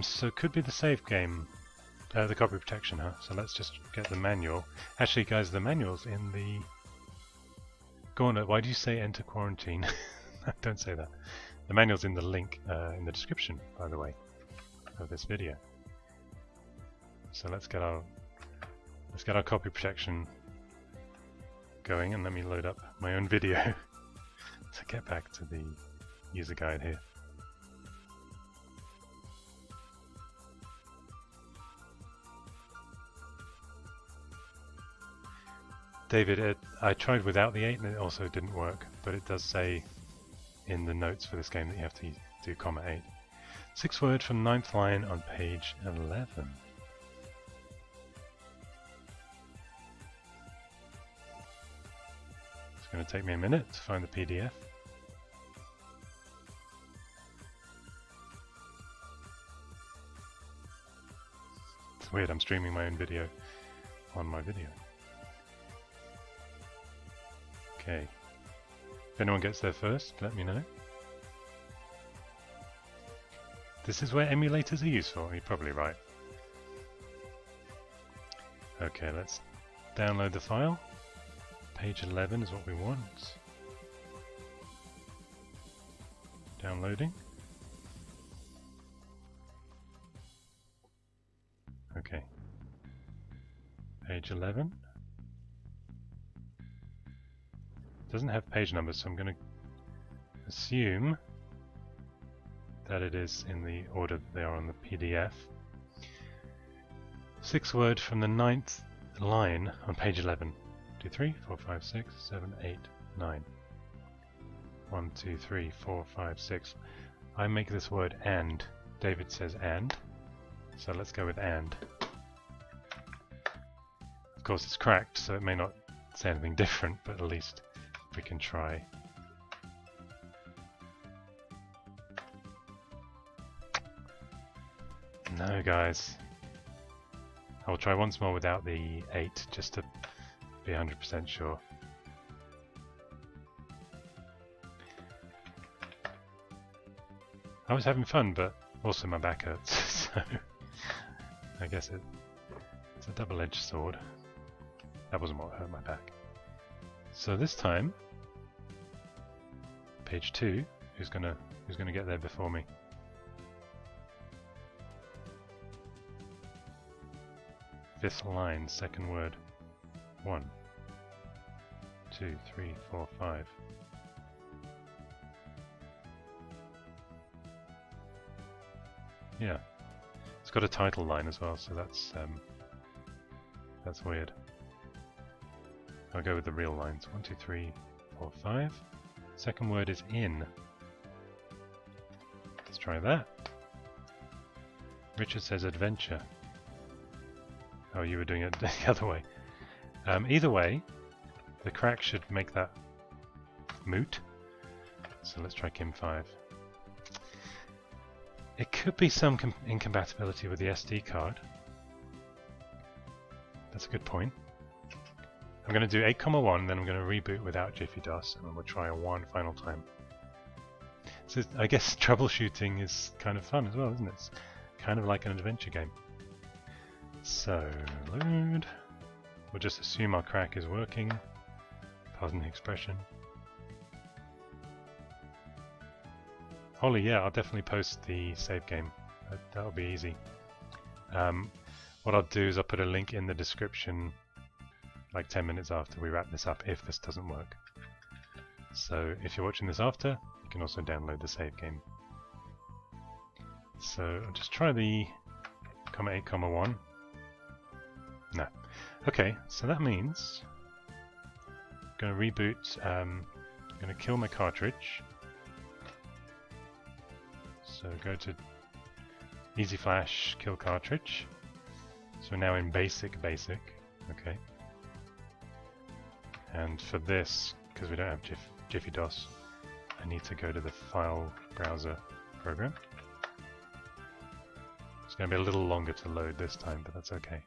So it could be the save game, the copy protection, huh? So let's just get the manual. Actually, guys, the manual's in the... Go on, why do you say enter quarantine? Don't say that. The manual's in the link in the description, by the way, of this video. So let's get our copy protection going, and let me load up my own video to get back to the user guide here. David, I tried without the 8 and it also didn't work, but it does say in the notes for this game that you have to do .8. 6 word from 9th line on page 11. It's going to take me a minute to find the PDF. It's weird, I'm streaming my own video on my video. Okay. If anyone gets there first, let me know. This is where emulators are useful, you're probably right. Okay, let's download the file. Page 11 is what we want. Downloading. Okay. Page 11. Doesn't have page numbers, so I'm going to assume that it is in the order they are on the PDF. 6 word from the 9th line on page 11. 2, 3, 4, 5, 6, 7, 8, 9. 1, 2, 3, 4, 5, 6. I make this word and. David says and. So let's go with and. Of course it's cracked, so it may not say anything different, but at least we can try. No, guys. I'll try once more without the 8, just to be 100% sure. I was having fun, but also my back hurts, so I guess it's a double-edged sword. That wasn't what hurt my back. So this time, page 2, who's gonna get there before me? Fifth line, second word. 1, 2, 3, 4, 5. Yeah, it's got a title line as well, so that's weird. I'll go with the real lines. 1, 2, 3, 4, 5. Second word is in. Let's try that. Richard says adventure. Oh, you were doing it the other way. Either way, the crack should make that moot. So let's try Kim 5. It could be some incompatibility with the SD card. That's a good point. I'm going to do 8,1, then I'm going to reboot without Jiffy DOS, and then we'll try a 1 final time. So I guess troubleshooting is kind of fun as well, isn't it? It's kind of like an adventure game. So, load. We'll just assume our crack is working. Pardon the expression. Holly, yeah, I'll definitely post the save game. That'll be easy. What I'll do is I'll put a link in the description like 10 minutes after we wrap this up if this doesn't work. So if you're watching this after, you can also download the save game. So I'll just try the 8, 1. No. Okay, so that means I'm going to reboot. I'm going to kill my cartridge. So go to Easy Flash, kill cartridge. So we're now in basic. Okay. And for this, because we don't have Jiffy DOS, I need to go to the file browser program. It's going to be a little longer to load this time, but that's okay.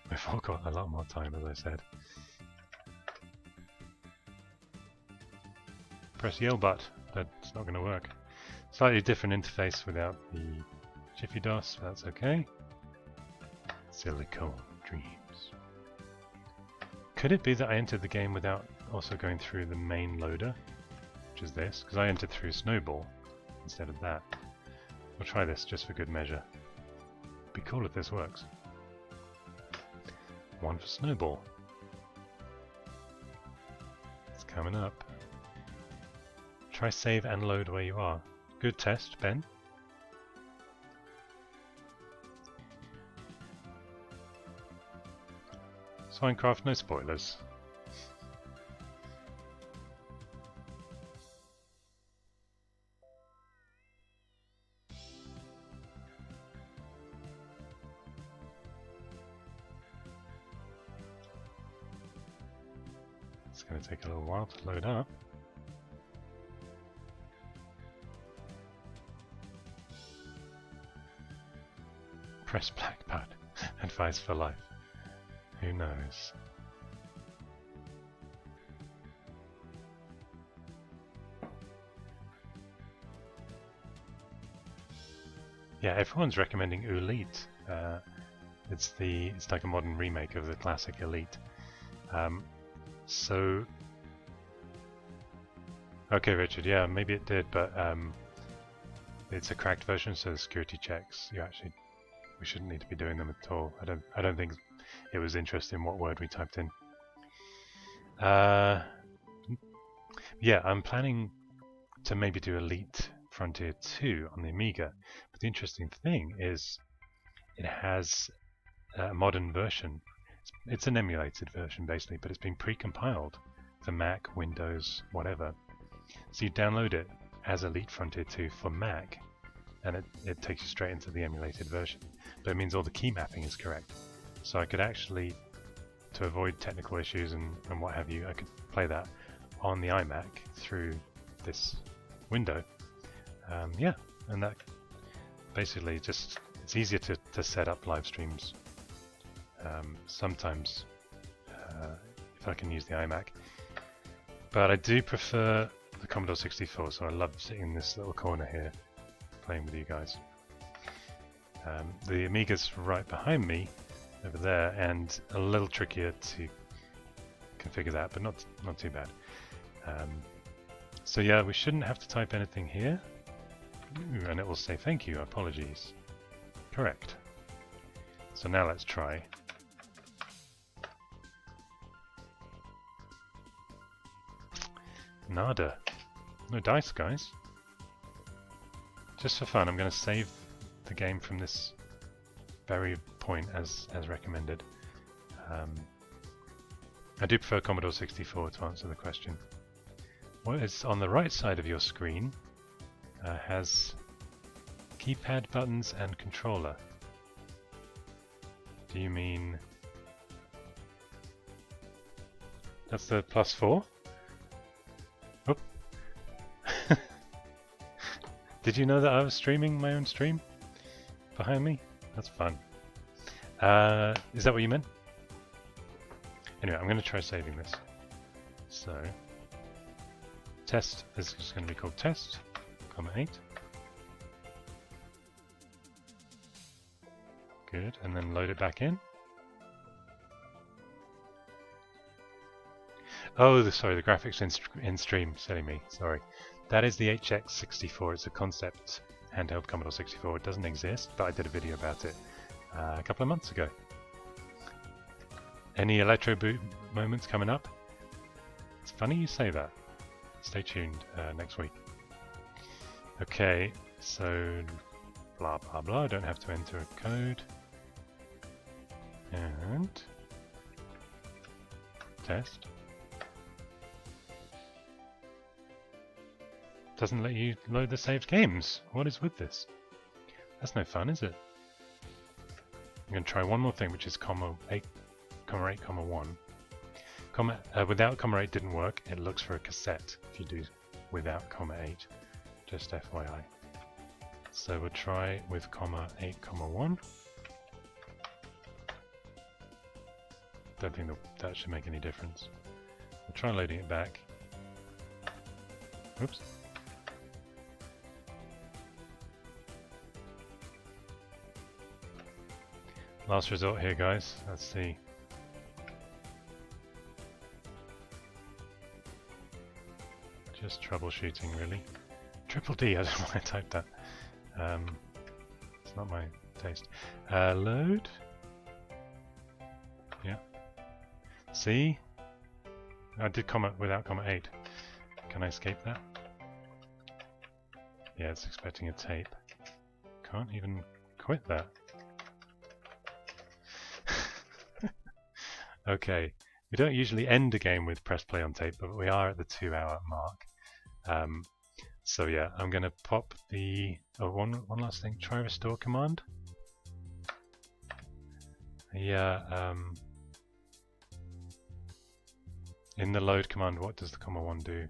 We've all got a lot more time, as I said. Press Yell butt, but it's not going to work. Slightly different interface without the Jiffy DOS, but that's okay. Silicone Dreams. Could it be that I entered the game without also going through the main loader, which is this? Because I entered through Snowball instead of that. We'll try this just for good measure. It'd be cool if this works. One for Snowball. It's coming up. Try save and load where you are. Good test, Ben. Minecraft, no spoilers. It's going to take a little while to load up. Press black pad. Advice for life. Who knows? Yeah, everyone's recommending Elite. It's like a modern remake of the classic Elite. So okay, Richard. Yeah, maybe it did, but it's a cracked version, so the security checks we shouldn't need to be doing them at all. I don't think it was interested in what word we typed in. Yeah, I'm planning to maybe do Elite Frontier 2 on the Amiga. But the interesting thing is it has a modern version. It's an emulated version basically, but it's been pre-compiled for Mac, Windows, whatever. So you download it as Elite Frontier 2 for Mac, and it takes you straight into the emulated version. But it means all the key mapping is correct. So I could actually, to avoid technical issues and what have you, I could play that on the iMac through this window. Yeah, and that basically just, it's easier to set up live streams sometimes if I can use the iMac. But I do prefer the Commodore 64, so I love sitting in this little corner here playing with you guys. The Amiga's right behind me over there, and a little trickier to configure that, but not too bad. So yeah, we shouldn't have to type anything here. Ooh, and it will say thank you, apologies. Correct. So now let's try. Nada. No dice, guys. Just for fun, I'm going to save the game from this very point as recommended. I do prefer Commodore 64 to answer the question. What is on the right side of your screen has keypad, buttons and controller. Do you mean that's the +4? Oh. Did you know that I was streaming my own stream behind me? That's fun. Is that what you meant? Anyway, I'm going to try saving this. So, test is just going to be called test, (8). Good, and then load it back in. Oh, sorry, the graphics in stream, silly me, sorry. That is the HX64, it's a concept handheld Commodore 64. It doesn't exist, but I did a video about it a couple of months ago. Any Electro Boot moments coming up? It's funny you say that. Stay tuned next week. Okay, so blah blah blah, I don't have to enter a code. And test. Doesn't let you load the saved games. What is with this? That's no fun, is it? I'm going to try one more thing, which is comma 8, 1. Without comma 8 didn't work. It looks for a cassette if you do without comma 8. Just FYI. So we'll try with comma 8, comma 1. Don't think that should make any difference. We'll try loading it back. Oops. Last resort here, guys. Let's see. Just troubleshooting, really. Triple D, I don't know why I typed that. It's not my taste. Load. Yeah. See? I did comma without comma 8. Can I escape that? Yeah, it's expecting a tape. Can't even quit that. Okay, we don't usually end a game with press play on tape, but we are at the 2-hour mark. So yeah, I'm going to pop the one last thing. Try restore command. Yeah. In the load command, what does the comma 1 do?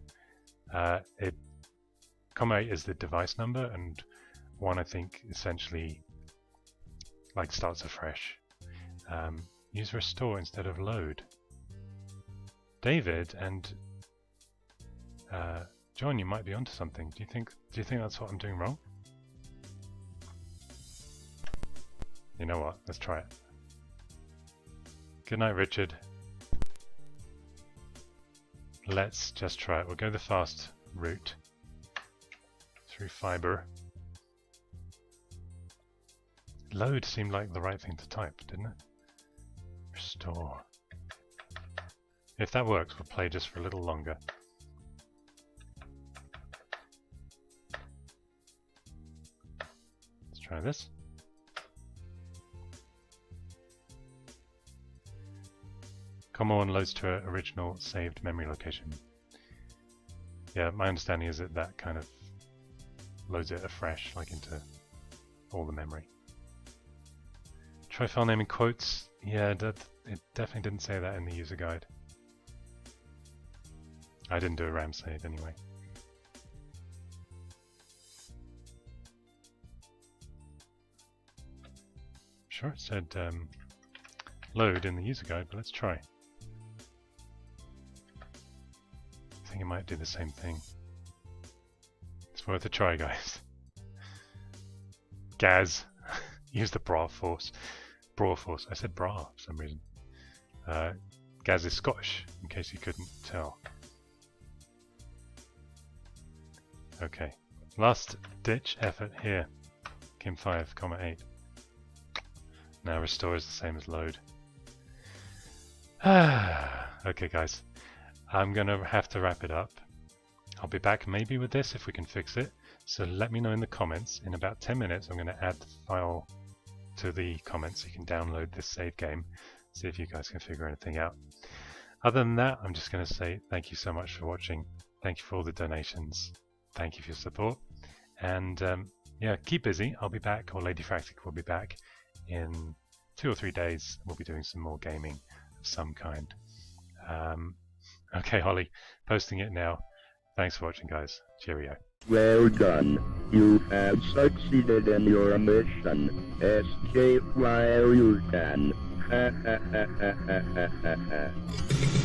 Comma 8 is the device number, and 1 I think essentially like starts afresh. Use restore instead of load. David and John, you might be onto something. Do you think that's what I'm doing wrong? You know what? Let's try it. Good night, Richard. Let's just try it. We'll go the fast route through fiber. Load seemed like the right thing to type, didn't it? Restore. If that works, we'll play just for a little longer. Let's try this. Comma 1 loads to an original saved memory location. Yeah, my understanding is that kind of loads it afresh, like into all the memory. Try file name in quotes. Yeah, it definitely didn't say that in the user guide. I didn't do a RAM save anyway. Sure, it said load in the user guide, but let's try. I think it might do the same thing. It's worth a try, guys. Gaz, use the bra force. Bra force. I said bra for some reason. Gaz is Scottish, in case you couldn't tell. Okay, last ditch effort here. Kim 5, comma 8. Now restore is the same as load. Okay, guys. I'm gonna have to wrap it up. I'll be back maybe with this if we can fix it. So let me know in the comments. In about 10 minutes, I'm gonna add the file to the comments so you can download this save game. See if you guys can figure anything out. Other than that, I'm just gonna say thank you so much for watching. Thank you for all the donations. Thank you for your support. And yeah, keep busy. I'll be back, or Ladyfractic will be back in 2 or 3 days. We'll be doing some more gaming of some kind. Okay, Holly, posting it now. Thanks for watching, guys. Cheerio. Well done. You have succeeded in your mission. Escape while you can. Ha ha ha ha ha ha ha.